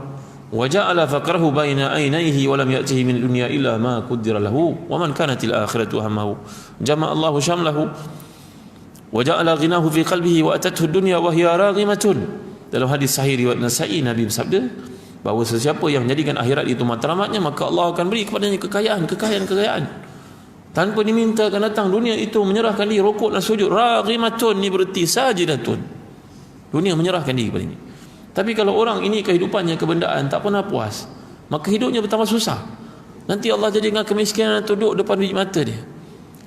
wa ja'ala faqrahu baina aynayhi wa lam ya'tihi min dunya illa ma qaddara lahu wa man kanatil akhiratu hammahu jama'a Allahu syamlahu wa ja'ala ghinahu fi qalbihi wa atathu dunya wa hiya raghimatun. Dalam hadis sahih riwayat Nasa'i, Nabi bersabda bahawa sesiapa yang menjadikan akhirat itu matlamatnya, maka Allah akan beri kepadanya kekayaan tanpa diminta, akan datang dunia itu menyerahkan diri, rukuk dan sujud. Raghimatun ni berarti sajidatun, dunia menyerahkan diri kepadanya. Tapi kalau orang ini kehidupannya kebendaan, tak pernah puas, maka hidupnya bertambah susah. Nanti Allah jadikan kemiskinan duduk depan biji mata dia.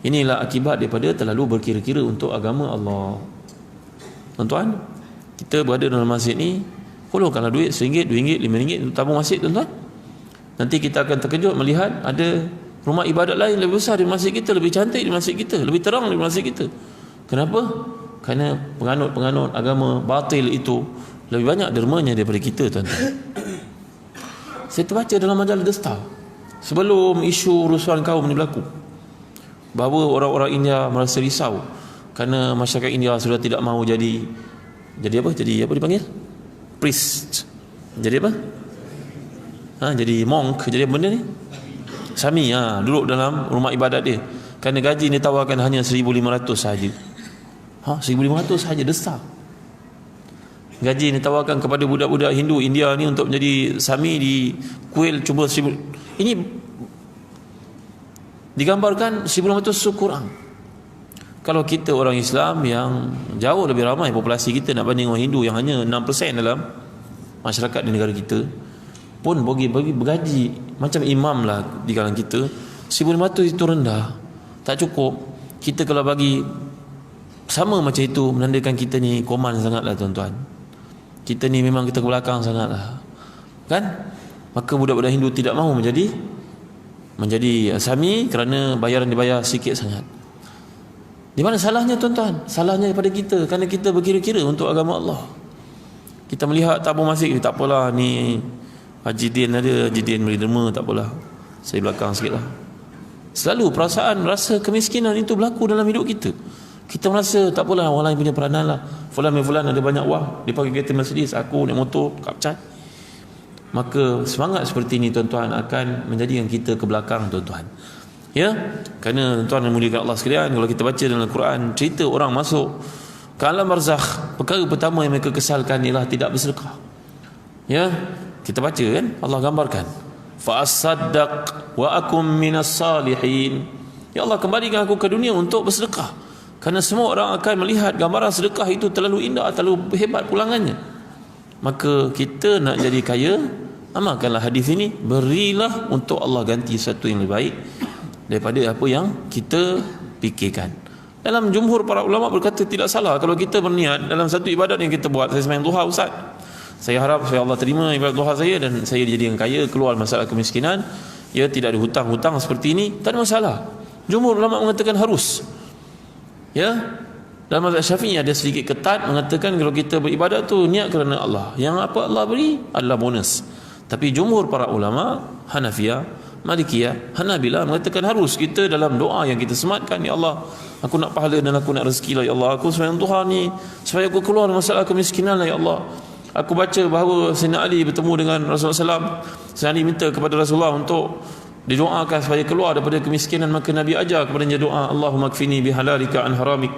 Inilah akibat daripada terlalu berkira-kira untuk agama Allah. Tuan-tuan, kita berada dalam masjid ni, kalau duit RM1, RM2, RM5 untuk tabung masjid tuan-tuan. Nanti kita akan terkejut melihat ada rumah ibadat lain lebih besar di masjid kita, lebih cantik di masjid kita, lebih terang di masjid kita. Kenapa? Kerana penganut-penganut agama batil itu lebih banyak dermanya daripada kita tuan-tuan. Saya terbaca dalam majalah The Star sebelum isu rusuhan kaum ini berlaku, bahawa orang-orang India merasa risau kerana masyarakat India sudah tidak mahu jadi apa dipanggil? Priest. Jadi apa? Jadi monk. Jadi apa benda ni? Sami. Duduk dalam rumah ibadat dia. Kerana gaji ni tawarkan hanya 1,500 sahaja. 1,500 sahaja, besar. Gaji ni tawarkan kepada budak-budak Hindu India ni untuk menjadi Sami di kuil, cuba 1,000. Ini digambarkan 1,500 kurang. Kalau kita orang Islam yang jauh lebih ramai populasi kita nak banding orang Hindu yang hanya 6% dalam masyarakat di negara kita, pun bagi bergaji macam imam lah di kalangan kita, 1,500 itu rendah, tak cukup. Kita kalau bagi sama macam itu, menandakan kita ni koman sangatlah tuan-tuan. Kita ni memang kita ke belakang sangatlah, kan? Maka budak-budak Hindu tidak mahu menjadi Sami kerana bayaran dibayar sikit sangat. Di mana salahnya tuan-tuan? Salahnya daripada kita, kerana kita berkira-kira untuk agama Allah. Kita melihat tabung masjid, tak apalah ni Haji Din ada, Haji Din beri derma, tak apalah, saya belakang sikit lah. Selalu perasaan rasa kemiskinan itu berlaku dalam hidup kita. Kita merasa tak apalah, orang lain punya peranan lah. Fulan ada banyak wang, dia pakai kereta Mercedes, aku naik motor kapcat. Maka semangat seperti ini tuan-tuan akan menjadikan kita ke belakang tuan-tuan. Ya, kerana tuan-tuan yang muliakan Allah sekalian, kalau kita baca dalam Al-Quran cerita orang masuk ke alam barzakh, perkara pertama yang mereka kesalkan ialah tidak bersedekah. Ya, kita baca kan, Allah gambarkan, fa asaddaq wa akum minas salihin. Ya Allah, kembalikan aku ke dunia untuk bersedekah. Kerana semua orang akan melihat gambaran sedekah itu terlalu indah, terlalu hebat pulangannya. Maka kita nak jadi kaya, amalkanlah hadis ini, berilah untuk Allah ganti sesuatu yang lebih baik daripada apa yang kita fikirkan. Dalam jumhur para ulama berkata tidak salah kalau kita berniat dalam satu ibadat yang kita buat. Saya sembahyang duha Ustaz, saya harap supaya Allah terima ibadat duha saya dan saya dijadikan kaya, keluar masalah kemiskinan, ya, tidak ada hutang-hutang seperti ini, tak ada masalah. Jumhur ulama mengatakan harus. Ya, dalam mazhab Syafi'i ada sedikit ketat mengatakan kalau kita beribadat tu niat kerana Allah, yang apa Allah beri adalah bonus. Tapi jumhur para ulama Hanafiyah, Malikiyah, Hanabilah mengatakan harus kita dalam doa yang kita sematkan, ya Allah, aku nak pahala dan aku nak rezeki lah, ya Allah, aku sembahyang duha ni supaya aku keluar masalah kemiskinan lah, ya Allah. Aku baca bahawa Sayyidina Ali bertemu dengan Rasulullah SAW. Sayyidina Ali minta kepada Rasulullah untuk didoakan supaya keluar daripada kemiskinan, maka Nabi ajar kepadanya doa, Allahumma kfini bihalalika an haramik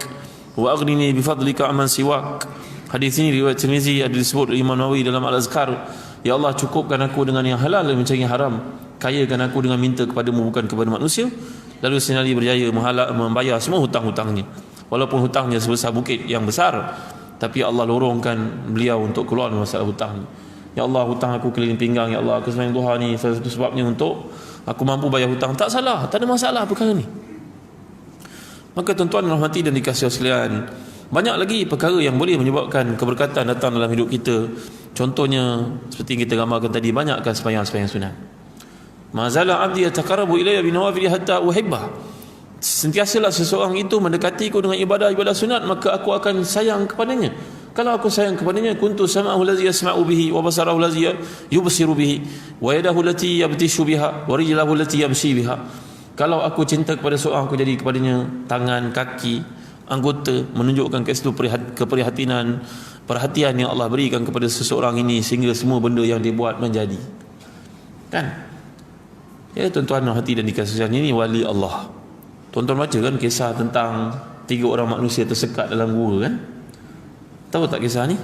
wa aghnini bifadlika amman siwak. Hadis ini riwayat Tirmizi, ada disebut Imam Nawawi dalam Al-Azkar, ya Allah, cukupkan aku dengan yang halal dan mencari haram, kayakan aku dengan minta kepadamu bukan kepada manusia. Lalu Sayyidina Ali berjaya membayar semua hutang-hutangnya, walaupun hutangnya sebesar bukit yang besar, tapi Allah lorongkan beliau untuk keluar dari masalah hutang. Ya Allah, hutang aku keliling pinggang, ya Allah aku sembahyang duha ni salah satu sebabnya untuk aku mampu bayar hutang. Tak salah, tak ada masalah perkara ni. Maka tuan-tuan rahmati dan dikasihi sekalian, banyak lagi perkara yang boleh menyebabkan keberkatan datang dalam hidup kita. Contohnya seperti yang kita gambarkan tadi, banyakkan sembahyang sunat. Mazala abdi yataqarrabu ilayya binawafil hatta uhibbah. Sentiasalah seseorang itu mendekatiku dengan ibadah-ibadah sunat, maka aku akan sayang kepadanya. Kalau aku sayang kepadanya, kuntu sam'ahu allazi yasma'u bihi wa basarahu allazi yubsiru bihi wa yadahu allati yabtishu biha wa rijlahu allati yamshi biha. Kalau aku cinta kepada seorang, aku jadi kepadanya tangan, kaki, anggota, menunjukkan ke situ keprihatinan, perhatian yang Allah berikan kepada seseorang ini sehingga semua benda yang dia buat menjadi. Kan? Ya tuan-tuan hati dan dikasihi, ini wali Allah. Tuan-tuan baca kan kisah tentang 3 orang manusia tersekat dalam gua kan? Tahu tak kisah ni?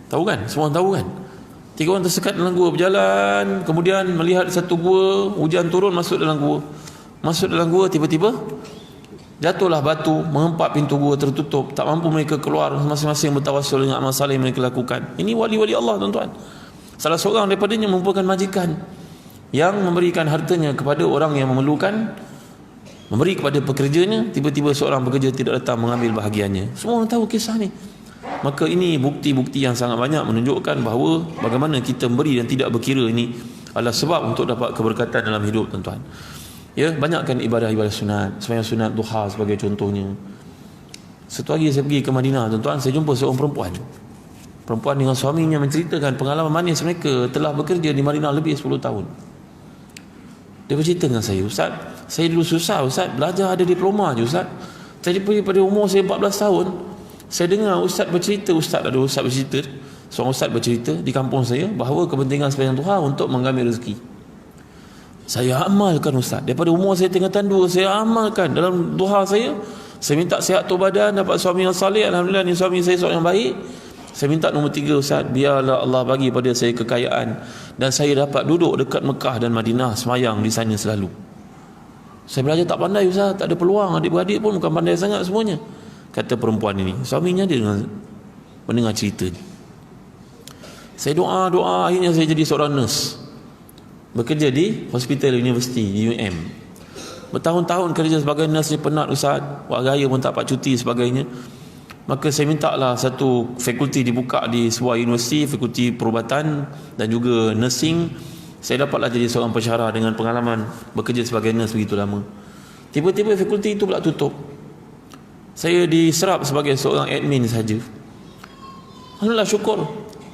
Tahu kan? Semua tahu kan? 3 orang tersekat dalam gua, berjalan, kemudian melihat satu gua, hujan turun, masuk dalam gua. Masuk dalam gua, tiba-tiba jatuhlah batu, menghempak pintu gua tertutup. Tak mampu mereka keluar, masing-masing bertawassul dengan amal saleh yang mereka lakukan. Ini wali-wali Allah tuan-tuan. Salah seorang daripadanya merupakan majikan yang memberikan hartanya kepada orang yang memerlukan, memberi kepada pekerjanya. Tiba-tiba seorang pekerja tidak datang mengambil bahagiannya. Semua orang tahu kisah ni. Maka ini bukti-bukti yang sangat banyak menunjukkan bahawa bagaimana kita memberi dan tidak berkira ini adalah sebab untuk dapat keberkatan dalam hidup tuan-tuan. Ya, banyakkan ibadah-ibadah sunat, sembahyang sunat duha sebagai contohnya. Satu hari saya pergi ke Madinah tuan-tuan, saya jumpa seorang perempuan dengan suaminya menceritakan pengalaman manis mereka telah bekerja di Madinah lebih 10 tahun. Dia bercerita dengan saya, Ustaz, saya dulu susah Ustaz, belajar ada diploma je Ustaz. Jadi pada umur saya 14 tahun, saya dengar Ustaz bercerita, seorang Ustaz bercerita di kampung saya bahawa kepentingan sembahyang duha untuk mengambil rezeki. Saya amalkan Ustaz. Daripada umur saya tingkatan 2, saya amalkan dalam duha saya. Saya minta sihat tu badan, dapat suami yang saleh. Alhamdulillah, ni suami saya seorang yang baik. Saya minta nombor 3 Ustaz, biarlah Allah bagi pada saya kekayaan dan saya dapat duduk dekat Mekah dan Madinah, semayang di sana selalu. Saya belajar tak pandai Ustaz, tak ada peluang. Adik-beradik pun bukan pandai sangat semuanya, kata perempuan ini. Suaminya dia mendengar cerita ni. Saya doa, akhirnya saya jadi seorang nurse, bekerja di hospital universiti di UM. Bertahun-tahun kerja sebagai nurse ni penat Ustaz, buat raya pun tak dapat cuti sebagainya. Maka saya minta lah satu fakulti dibuka di sebuah universiti, fakulti perubatan dan juga nursing. Saya dapatlah jadi seorang pensyarah dengan pengalaman bekerja sebagai nurse begitu lama. Tiba-tiba fakulti itu pula tutup. Saya diserap sebagai seorang admin saja. Alhamdulillah, syukur.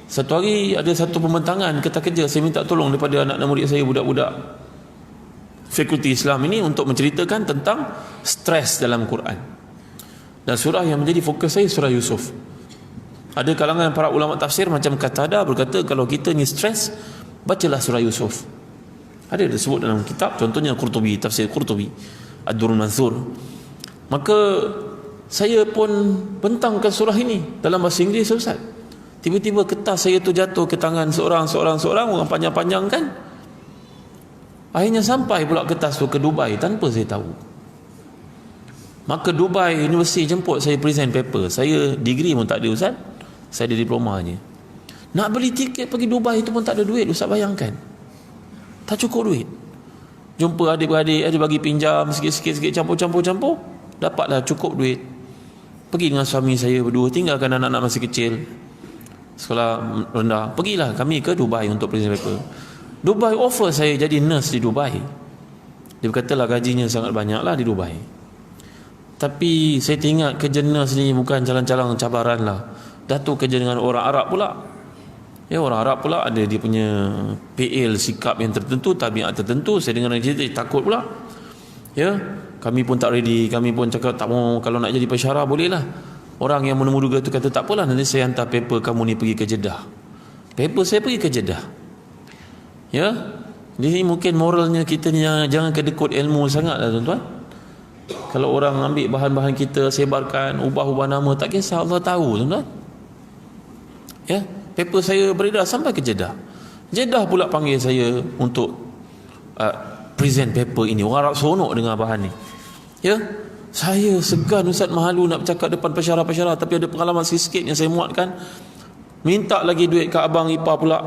Satu hari ada satu pembentangan kertas kerja, saya minta tolong daripada anak-anak murid saya, budak-budak fakulti Islam ini, untuk menceritakan tentang stres dalam Quran. Dan surah yang menjadi fokus saya surah Yusuf. Ada kalangan para ulama tafsir macam Qatadah berkata kalau kita ni stres, bacalah surah Yusuf. Ada disebut dalam kitab, contohnya Qurtubi, tafsir Qurtubi, Ad-Durrul Mansur. Maka saya pun bentangkan surah ini dalam bahasa Inggeris Ustaz. Tiba-tiba kertas saya tu jatuh ke tangan seorang, orang panjang-panjang kan. Akhirnya sampai pula kertas tu ke Dubai tanpa saya tahu. Maka Dubai University jemput saya present paper. Saya degree pun tak ada Ustaz, saya ada diploma je. Nak beli tiket pergi Dubai itu pun tak ada duit Ustaz, bayangkan. Tak cukup duit. Jumpa adik-beradik, ada bagi pinjam sikit-sikit, campur, dapatlah cukup duit. Pergi dengan suami saya berdua, tinggalkan anak-anak masih kecil, sekolah rendah. Pergilah kami ke Dubai untuk present paper. Dubai offer saya jadi nurse di Dubai. Dia berkatalah gajinya sangat banyak lah di Dubai. Tapi saya teringat kerja nurse ni bukan jalan-jalan cabaran lah. Datuk kerja dengan orang Arab pula. Ya, orang Arab pula ada dia punya PL, sikap yang tertentu, tabiat tertentu. Saya dengar cerita takut pula. Ya, kami pun tak ready. Kami pun cakap tak mau, kalau nak jadi pensyarah boleh lah. Orang yang menemu-duga tu kata tak apalah, nanti saya hantar paper kamu ni pergi ke Jeddah. Paper saya pergi ke Jeddah. Ya, jadi mungkin moralnya kita ni jangan kedekut ilmu sangat lah tuan-tuan. Kalau orang ambil bahan-bahan kita, sebarkan, ubah-ubah nama, tak kisah, Allah tahu tuan-tuan. Ya, paper saya beredar sampai ke Jeddah. Jeddah pula panggil saya untuk present paper ini. Orang Arab seronok dengan bahan ni. Ya, saya segan Ustaz, malu nak bercakap depan pensyarah-pensyarah, tapi ada pengalaman sikit yang saya muatkan. Minta lagi duit ke abang ipar pula.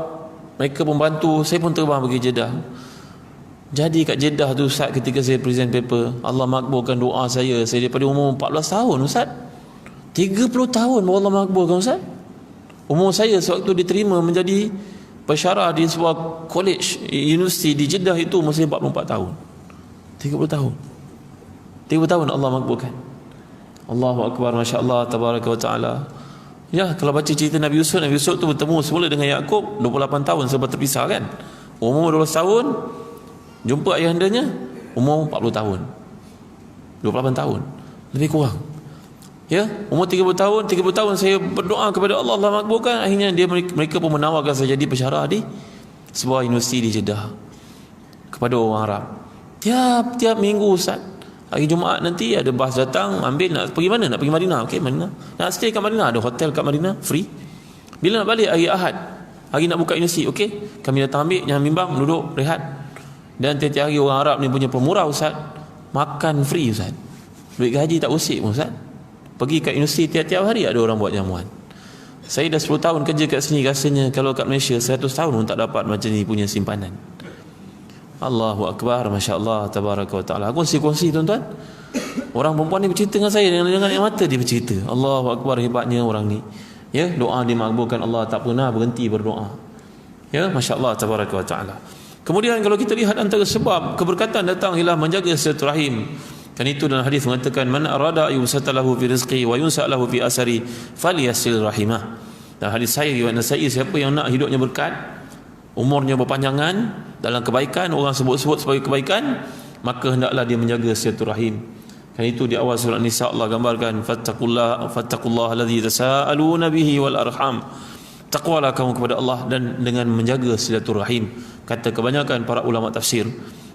mereka membantu. Saya pun terbang pergi Jeddah. Jadi kat Jeddah tu Ustaz, ketika saya present paper, Allah makbulkan doa saya daripada umur 14 tahun Ustaz. 30 tahun baru Allah makbulkan Ustaz. Umur saya sewaktu diterima menjadi pensyarah di sebuah college, universiti di Jeddah itu masih 44 tahun. 30 tahun. 30 tahun Allah makbulkan. Allahu Akbar, Masya Allah, Tabaraka wa Ta'ala. Ya, kalau baca cerita Nabi Yusuf tu bertemu semula dengan Yaakob 28 tahun sebab terpisah kan. Umur 12 tahun jumpa ayahandanya, umur 40 tahun, 28 tahun, lebih kurang. Ya, umur 30 tahun saya berdoa kepada Allah, Allah makbulkan. Akhirnya mereka pun menawarkan saya jadi pensyarah di sebuah universiti di Jeddah kepada orang Arab. Tiap minggu Ustaz, hari Jumaat nanti ada bas datang ambil, nak pergi mana? Nak pergi Madinah. Okey, Madinah. Nak stay kat Madinah, ada hotel kat Madinah free. Bila nak balik? Hari Ahad, hari nak buka universiti. Okey, kami datang ambil, jangan bimbang, duduk rehat. Dan tiap-tiap hari orang Arab ni punya pemurah Ustaz, makan free Ustaz. Duit gaji tak usik pun Ustaz. Pergi kat universiti tiap-tiap hari ada orang buat jamuan. Saya dah 10 tahun kerja kat sini, rasanya kalau kat Malaysia 100 tahun pun tak dapat macam ni punya simpanan. Allahu Akbar, Masya Allah, Tabaraka wa Ta'ala. Aku kongsi tuan-tuan. Orang perempuan ni bercerita dengan saya, dengan air mata dia bercerita. Allahu Akbar, hebatnya orang ni. Ya, doa dimakbulkan, Allah tak pernah berhenti berdoa. Ya, Masya Allah, Tabaraka wa Ta'ala. Kemudian kalau kita lihat antara sebab keberkatan datang ialah menjaga silaturahim. Kan itu dalam hadis mengatakan, man arada yusatalahu fi rizqi wa yunsalahu fi asari falyasil rahimah. Dalam hadis sahih riwayat Nasa'i, siapa yang nak hidupnya berkat, umurnya berpanjangan dalam kebaikan, orang sebut-sebut sebagai kebaikan, maka hendaklah dia menjaga silaturahim. Kan itu di awal surah Nisa Allah gambarkan, fattaqullaha allazi tasaaluna bihi wal arham. Taqwalah kamu kepada Allah dan dengan menjaga silaturahim. Kata kebanyakan para ulama tafsir,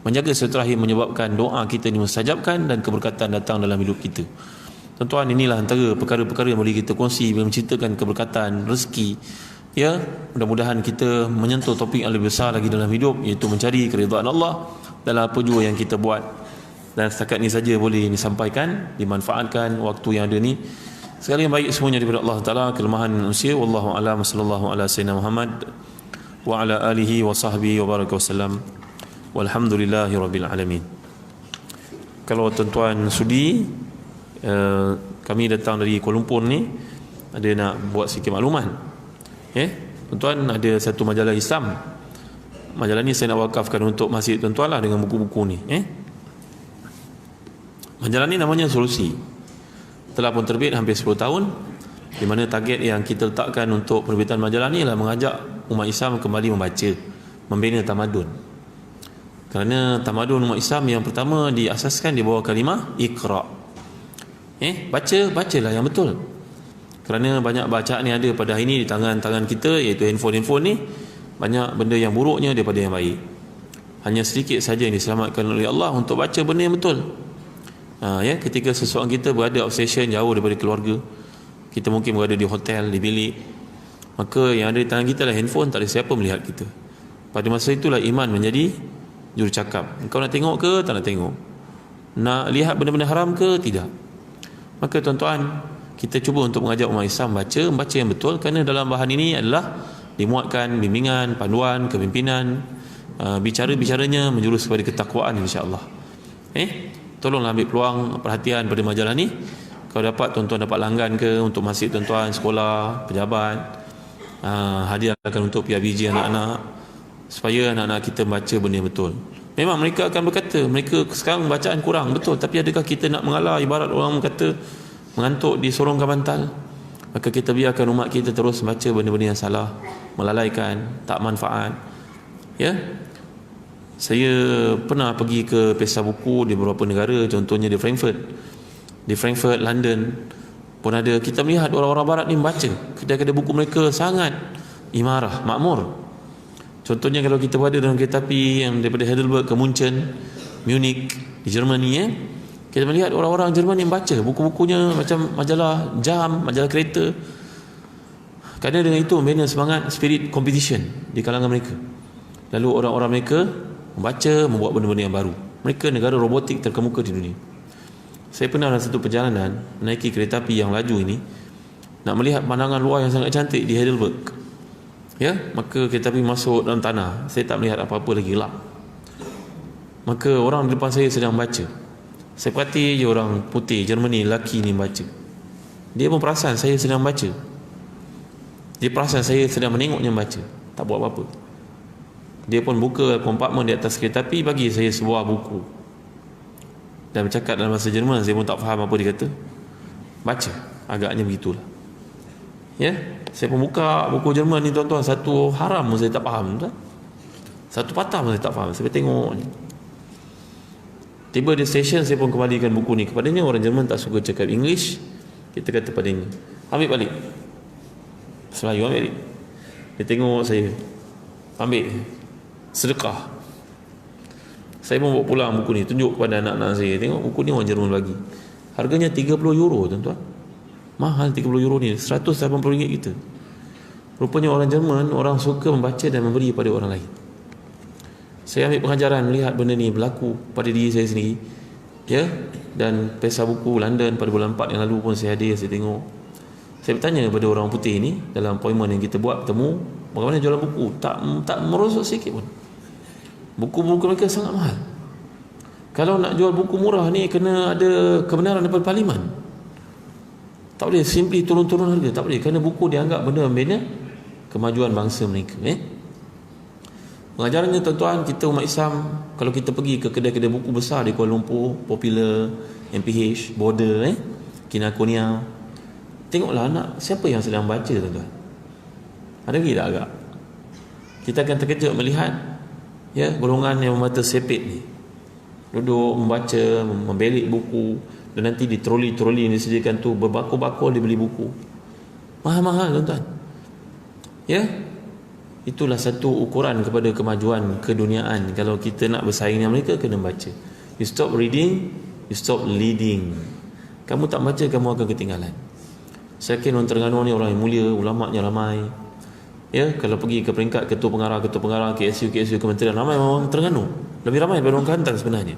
menjaga silaturahim menyebabkan doa kita ini mustajabkan dan keberkatan datang dalam hidup kita. Tuan-tuan, inilah antara perkara-perkara yang boleh kita kongsi menceritakan keberkatan rezeki. Ya, mudah-mudahan kita menyentuh topik yang lebih besar lagi dalam hidup, iaitu mencari keridhaan Allah dalam apa jua yang kita buat. Dan setakat ini saja boleh disampaikan, dimanfaatkan waktu yang ada ni. Segala yang baik semuanya daripada Allah Ta'ala, kelemahan manusia. Wallahu a'lam, sallallahu ala sayyidina Muhammad wa ala alihi wa sahbihi wa baraka wasallam. Walhamdulillahi rabbil alamin. Kalau tuan-tuan sudi, kami datang dari Kuala Lumpur ni, ada nak buat sikit makluman. Tuan-tuan, ada satu majalah Islam. Majalah ni saya nak wakafkan untuk masjid tuan-tuan lah, dengan buku-buku ni. Majalah ni namanya Solusi. Telah pun terbit hampir 10 tahun, di mana target yang kita letakkan untuk penerbitan majalah ni adalah mengajak umat Islam kembali membaca, membina tamadun. Kerana tamadun umat Islam yang pertama diasaskan di bawah kalimah Iqra. Bacalah yang betul. Kerana banyak bacaan yang ada pada hari ini di tangan-tangan kita, iaitu handphone ni, banyak benda yang buruknya daripada yang baik. Hanya sedikit saja yang diselamatkan oleh Allah untuk baca benda yang betul. Ketika seseorang kita berada obsession jauh daripada keluarga, kita mungkin berada di hotel, di bilik, maka yang ada di tangan kita adalah handphone, tak ada siapa melihat kita. Pada masa itulah iman menjadi jurucakap. Engkau nak tengok ke tak nak tengok? Nak lihat benda-benda haram ke tidak? Maka tuan-tuan, kita cuba untuk mengajak umat Islam membaca yang betul, kerana dalam bahan ini adalah dimuatkan bimbingan, panduan, kepimpinan, bicara-bicaranya menjurus kepada ketakwaan, insya-Allah. Tolonglah ambil peluang perhatian pada majalah ni. Kalau dapat, tuan-tuan dapat langgan ke untuk masjid tuan-tuan, sekolah, pejabat, hadiahkan untuk PIBG anak-anak, supaya anak-anak kita baca benda yang betul. Memang mereka akan berkata, mereka sekarang bacaan kurang, betul, tapi adakah kita nak mengalah? Ibarat orang kata mengantuk di sorongkan bantal. Maka kita biarkan umat kita terus baca benda-benda yang salah, melalaikan, tak manfaat. Saya pernah pergi ke pesta buku di beberapa negara, contohnya di Frankfurt, London pun ada. Kita melihat orang-orang barat ni membaca, kedai-kedai buku mereka sangat imarah, makmur. Contohnya kalau kita berada dalam kereta api yang daripada Heidelberg ke Munich di Germany, kita melihat orang-orang Jerman yang baca buku-bukunya macam majalah jam, majalah kereta. Kerana dengan itu membina semangat spirit competition di kalangan mereka. Lalu orang-orang mereka membaca, membuat benda-benda yang baru. Mereka negara robotik terkemuka di dunia. Saya pernah dalam satu perjalanan menaiki kereta api yang laju ini, nak melihat pandangan luar yang sangat cantik di Heidelberg. Ya, maka kita pergi masuk dalam tanah, saya tak melihat apa-apa lagi, gelap. Maka orang di depan saya sedang baca. Saya perhati je orang putih Germany, lelaki ni baca. Dia pun perasan saya sedang baca. Dia perasan saya sedang menengoknya baca, tak buat apa-apa. Dia pun buka kompartmen di atas kereta api, bagi saya sebuah buku dan bercakap dalam bahasa Jerman. Saya pun tak faham apa dia kata. Baca, agaknya begitulah. Ya, saya pun buka buku Jerman ni tuan-tuan, satu haram pun saya tak faham, tuan. Satu patah pun saya tak faham. Saya tengok ni. Tiba di stesen, saya pun kembalikan buku ni kepadanya. Orang Jerman tak suka cakap English. Kita kata padanya, ambil balik. Selayu, ambil balik. Dia tengok saya, ambil, sedekah. Saya pun bawa pulang buku ni, tunjuk kepada anak-anak saya. Tengok buku ni orang Jerman bagi. Harganya 30 euro tuan-tuan. Mahal 30 euro ni, 180 ringgit kita. Rupanya orang Jerman, orang suka membaca dan memberi pada orang lain. Saya ambil pengajaran melihat benda ni berlaku pada diri saya sendiri. Ya, dan pesta buku London pada bulan 4 yang lalu pun saya hadir, saya tengok. Saya bertanya kepada orang putih ni dalam appointment yang kita buat, bertemu, bagaimana jualan buku. Tak merosot sikit pun. Buku-buku mereka sangat mahal. Kalau nak jual buku murah ni kena ada kebenaran daripada parlimen. Tak boleh simply turun-turun harga, tak boleh, kerana buku dianggap benda membina kemajuan bangsa mereka. Pengajarannya tuan-tuan, kita umat Islam, kalau kita pergi ke kedai-kedai buku besar di Kuala Lumpur, Popular, MPH, Border, Kinokuniya, tengoklah anak siapa yang sedang baca tuan-tuan. Ada lagi tak agak? Kita akan terkejut melihat golongan yang membaca sepit ni duduk membaca, membelik buku, dan nanti di troli-troli yang disediakan tu berbakul-bakul dia beli buku. Mahal-mahal tuan-tuan. Itulah satu ukuran kepada kemajuan keduniaan. Kalau kita nak bersaing dengan mereka, kena baca. You stop reading, you stop leading. Kamu tak baca, kamu akan ketinggalan. Saya kira orang Terengganu ni orang yang mulia, ulama'nya ramai. Kalau pergi ke peringkat ketua pengarah, KSU kementerian, ramai orang Terengganu. Lebih ramai daripada orang Kelantan sebenarnya.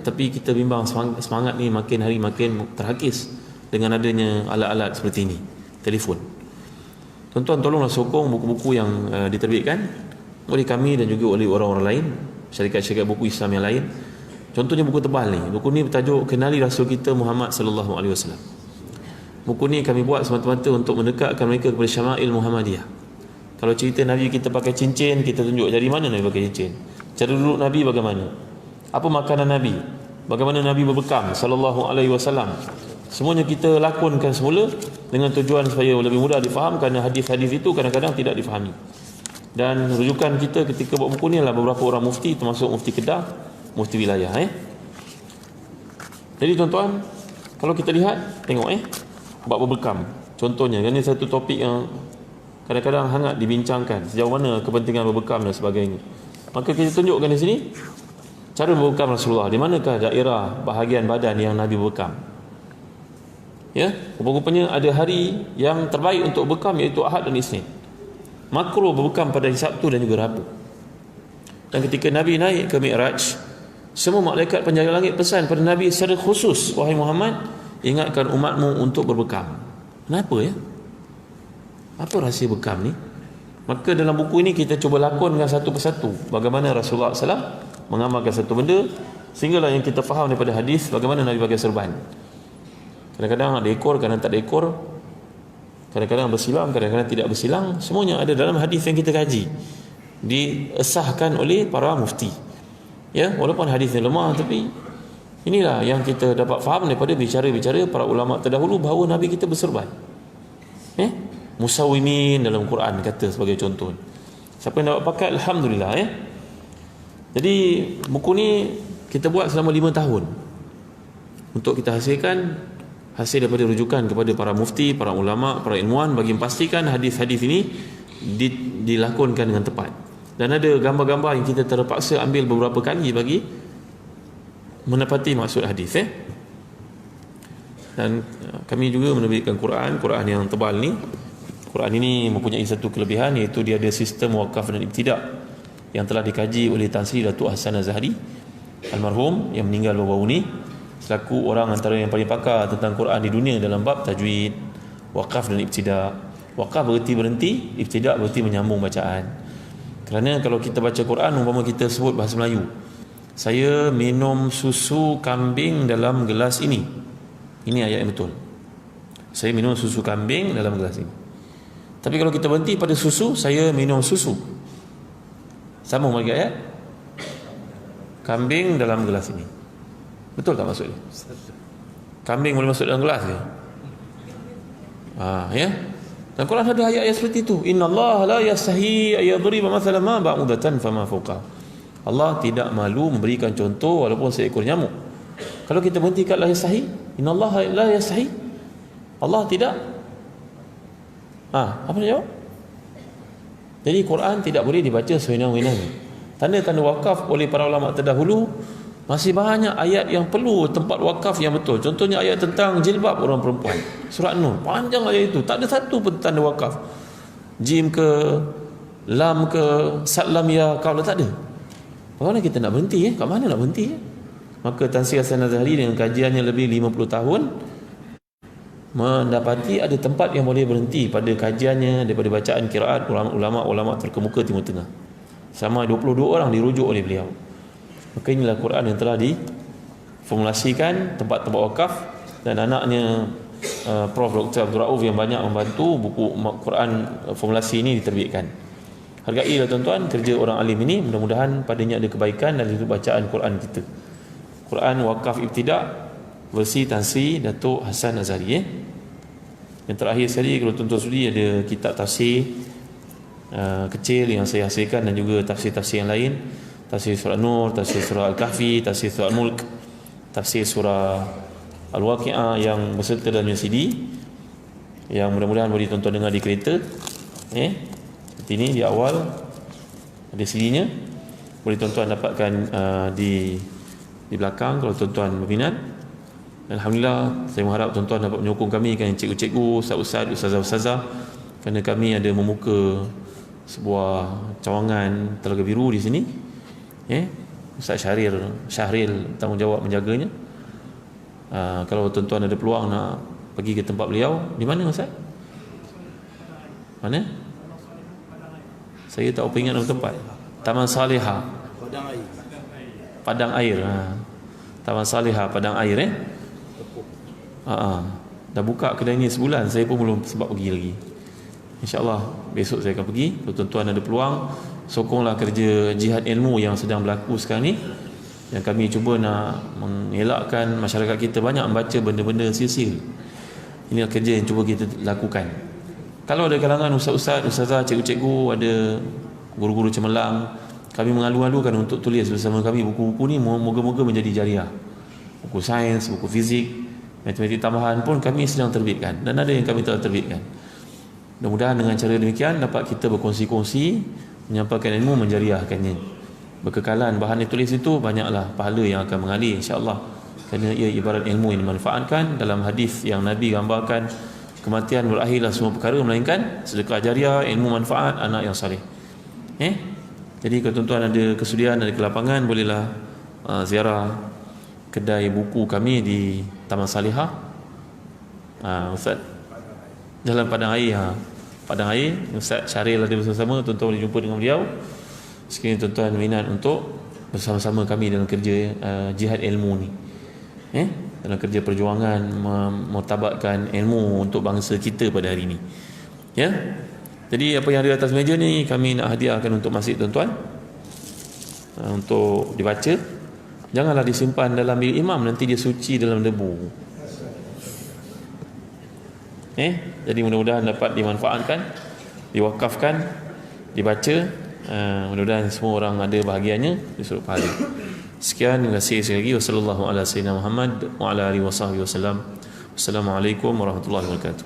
Tapi kita bimbang semangat ni makin hari makin terhakis dengan adanya alat-alat seperti ini, telefon. Tuan-tuan, tolonglah sokong buku-buku yang diterbitkan oleh kami dan juga oleh orang-orang lain, syarikat-syarikat buku Islam yang lain. Contohnya buku tebal ni. Buku ni bertajuk Kenali Rasul Kita Muhammad sallallahu alaihi wasallam. Buku ni kami buat semata-mata untuk mendekatkan mereka kepada Syama'il Muhammadiyah. Kalau cerita Nabi kita pakai cincin, kita tunjuk dari mana Nabi pakai cincin. Cara duduk Nabi bagaimana? Apa makanan Nabi? Bagaimana Nabi berbekam sallallahu alaihi wasallam? Semuanya kita lakonkan semula dengan tujuan supaya lebih mudah difaham, kerana hadis-hadis itu kadang-kadang tidak difahami. Dan rujukan kita ketika buat buku ni adalah beberapa orang mufti, termasuk mufti Kedah, mufti wilayah. Jadi tuan-tuan, kalau kita lihat, tengok bab berbekam. Contohnya, ini satu topik yang kadang-kadang hangat dibincangkan, sejauh mana kepentingan berbekam dan sebagainya. Maka kita tunjukkan di sini cara berbekam Rasulullah. Di manakah daerah bahagian badan yang Nabi berbekam? Rupa-rupanya ada hari yang terbaik untuk bekam, iaitu Ahad dan Isnin. Makruh berbekam pada hari Sabtu dan juga Rabu. Dan ketika Nabi naik ke Mi'raj, semua malaikat penjaga langit pesan pada Nabi secara khusus, wahai Muhammad, ingatkan umatmu untuk berbekam. Kenapa Apa rahsia bekam ni? Maka dalam buku ini kita cuba lakonkan satu persatu bagaimana Rasulullah SAW mengamalkan satu benda, sehinggalah yang kita faham daripada hadis bagaimana Nabi pakai serban. Kadang-kadang ada ekor, kadang tak ada ekor, kadang-kadang bersilang, kadang-kadang tidak bersilang. Semuanya ada dalam hadis yang kita kaji, diesahkan oleh para mufti. Walaupun hadisnya lemah, tapi inilah yang kita dapat faham daripada bicara-bicara para ulama terdahulu, bahawa Nabi kita berserban. Musawimin dalam Quran kata sebagai contoh. Siapa yang dapat pakai, alhamdulillah. Jadi buku ni kita buat selama 5 tahun untuk kita hasilkan hasil daripada rujukan kepada para mufti, para ulama, para ilmuwan, bagi memastikan hadis-hadis ini dilakonkan dengan tepat. Dan ada gambar-gambar yang kita terpaksa ambil beberapa kali bagi menepati maksud hadis. Dan kami juga menerbitkan Quran yang tebal ni. Quran ini mempunyai satu kelebihan, iaitu dia ada sistem wakaf dan ibtidak yang telah dikaji oleh Tan Sri Datuk Hassan Azhari almarhum yang meninggal baru-baru ni, selaku orang antara yang paling pakar tentang Quran di dunia dalam bab tajwid, wakaf dan ibtidak. Wakaf berhenti, ibtidak berhenti menyambung bacaan. Kerana kalau kita baca Quran, umpama kita sebut bahasa Melayu, saya minum susu kambing dalam gelas ini. Ini ayat yang betul. Saya minum susu kambing dalam gelas ini. Tapi kalau kita berhenti pada susu, saya minum susu. Sambung lagi ayat. Kambing dalam gelas ini. Betul tak maksudnya? Kambing boleh masuk dalam gelas ke? Ya. Dan Quran ada ayat-ayat seperti itu. Innallaha la yastahi ayadriba mathalan ma ba'udatan fama fawqa. Allah tidak malu memberikan contoh walaupun seekor nyamuk. Kalau kita berhenti kat la yastahi, innallaha la yastahi, Allah tidak. Apa nak jawab? Jadi Quran tidak boleh dibaca sewenang-wenang. Tanda-tanda wakaf oleh para ulama terdahulu, masih banyak ayat yang perlu tempat wakaf yang betul. Contohnya ayat tentang jilbab orang perempuan, surah Nur, panjang ayat itu, tak ada satu pun tanda wakaf. Jim ke, lam ke, satlam ya, kalau tak ada. Bagaimana kita nak berhenti? Kat mana nak berhenti? Maka Tan Sri Hasan Azhari dengan kajiannya lebih 50 tahun mendapati ada tempat yang boleh berhenti pada kajiannya daripada bacaan qiraat ulama-ulama terkemuka Timur Tengah. Sama 22 orang dirujuk oleh beliau. Maka inilah Quran yang telah diformulasikan tempat-tempat wakaf, dan anaknya Prof. Dr. Abdul Rauf yang banyak membantu buku Quran formulasi ini diterbitkan. Hargailah tuan-tuan kerja orang alim ini, mudah-mudahan padanya ada kebaikan dalam bacaan Quran kita. Quran wakaf ibtidak versi Tan Sri Datuk Hasan Azhari. Yang terakhir sekali, kalau tuan-tuan sudi, ada kitab tafsir kecil yang saya hasilkan dan juga tafsir-tafsir yang lain. Tafsir surah Nur, tafsir surah Al-Kahfi, tafsir surah Al-Mulk, tafsir surah Al-Waqi'ah yang berserta dalam CD, yang mudah-mudahan boleh tuan-tuan dengar di kereta. Seperti ini di awal ada CD-nya, boleh tuan-tuan dapatkan di belakang kalau tuan-tuan berminat. Alhamdulillah, saya mengharap tuan-tuan dapat menyokong kami, kan cikgu-cikgu, ustaz-ustaz, ustazah-ustazah, kerana kami ada membuka sebuah cawangan Telaga Biru di sini. Ustaz Syahril tanggungjawab menjaganya. Kalau tuan-tuan ada peluang nak pergi ke tempat beliau, di mana Ustaz? Mana? Saya tak ingat nama tempat. Taman Salihah, Padang Air. Taman Salihah, Padang Air. Dah buka kedai ni sebulan, saya pun belum sempat pergi lagi. InsyaAllah besok saya akan pergi. Kalau tuan-tuan ada peluang, sokonglah kerja jihad ilmu yang sedang berlaku sekarang ni, yang kami cuba nak mengelakkan masyarakat kita banyak membaca benda-benda sia-sia. Inilah kerja yang cuba kita lakukan. Kalau ada kalangan ustaz-ustaz, ustazah, cikgu-cikgu, ada guru-guru cemerlang, kami mengalu-alukan untuk tulis bersama kami buku-buku ni, moga-moga menjadi jariah. Buku sains, buku fizik, matematik tambahan pun kami sedang terbitkan, dan ada yang kami telah terbitkan. Mudah-mudahan dengan cara demikian dapat kita berkongsi-kongsi, menyampaikan ilmu, menjariahkannya. Berkekalan bahan ditulis itu, banyaklah pahala yang akan mengalir insya-Allah, kerana ia ibarat ilmu yang dimanfaatkan. Dalam hadis yang Nabi gambarkan, kematian berakhirlah semua perkara melainkan sedekah jariah, ilmu manfaat, anak yang soleh. Jadi kalau tuan-tuan ada kesudian, ada kelapangan, bolehlah ziarah kedai buku kami di Taman Salihah, Ustaz, Jalan Padang Air. Padang Air, Ustaz Syaril ada bersama-sama, tuan-tuan boleh jumpa dengan beliau. Sekiranya tuan-tuan minat untuk bersama-sama kami dalam kerja jihad ilmu ni, dalam kerja perjuangan mentabatkan ilmu untuk bangsa kita pada hari ini. Jadi apa yang ada atas meja ni kami nak hadiahkan untuk masjid tuan-tuan, untuk dibaca. Janganlah disimpan dalam bilik imam, nanti dia suci dalam debu. Jadi mudah-mudahan dapat dimanfaatkan, diwakafkan, dibaca. Mudah-mudahan semua orang ada bahagiannya, disuruh pahala. Sekian, terima kasih sekali lagi. Wassallallahu ala sayyidina Muhammad wa ala alihi wasahbihi wasallam. Wassalamualaikum warahmatullahi wabarakatuh.